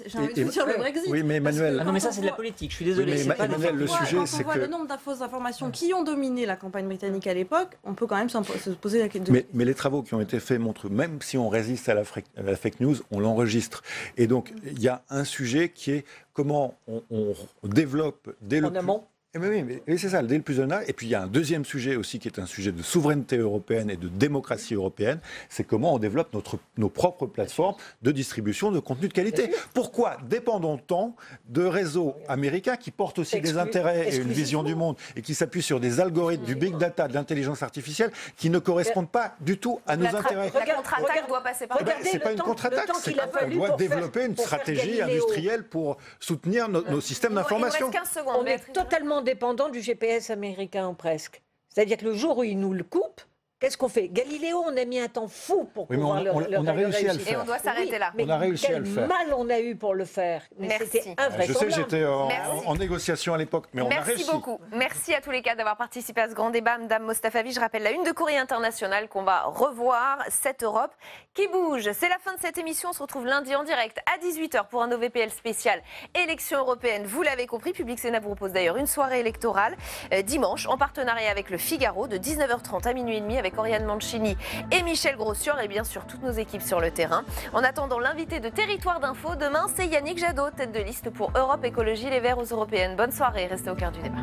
J'ai envie de dire le Brexit. Oui, mais Emmanuel... non, mais ça, c'est de la politique. Je suis désolé. Mais Emmanuel, le sujet, c'est que... Quand on voit le nombre de fausses informations qui ont dominé la campagne britannique à l'époque, on peut quand même se poser la question. Mais les travaux qui ont été faits montrent, même si on résiste à la fake news, on l'enregistre. Et donc, il y a un sujet qui est comment on développe dès le... Oui, c'est ça, dès le plus jeune âge. Et puis il y a un deuxième sujet aussi qui est un sujet de souveraineté européenne et de démocratie européenne, c'est comment on développe nos propres plateformes de distribution de contenu de qualité. Pourquoi dépendons-on de réseaux américains qui portent aussi des intérêts et une vision du monde et qui s'appuient sur des algorithmes, du big data, de l'intelligence artificielle qui ne correspondent pas du tout à nos intérêts. La contre-attaque doit passer par... C'est pas une contre-attaque, c'est qu'on doit développer une stratégie industrielle pour soutenir nos systèmes d'information. Il reste 15 secondes. On est totalement dépendant du GPS américain, presque. C'est-à-dire que le jour où ils nous le coupent, Qu'est-ce qu'on fait? Galiléo, on a mis un temps fou pour pouvoir on a réussi à le faire. Et on doit s'arrêter là. Mais on a réussi à le faire. Quel mal on a eu pour le faire. Mais c'était invraisemblable. Je sais que j'étais en négociation à l'époque, mais on a réussi. Merci beaucoup. Merci à tous les quatre d'avoir participé à ce grand débat. Madame Mostafavi, je rappelle la une de Courrier International qu'on va revoir, cette Europe qui bouge. C'est la fin de cette émission. On se retrouve lundi en direct à 18h pour un OVPL spécial élection européenne. Vous l'avez compris, Public Sénat vous propose d'ailleurs une soirée électorale dimanche en partenariat avec le Figaro de 19h30 à minuit et demi avec Oriane Mancini et Michel Grossior et bien sûr toutes nos équipes sur le terrain. En attendant, l'invité de Territoire d'Info demain, c'est Yannick Jadot, tête de liste pour Europe Écologie Les Verts aux Européennes. Bonne soirée, restez au cœur du débat.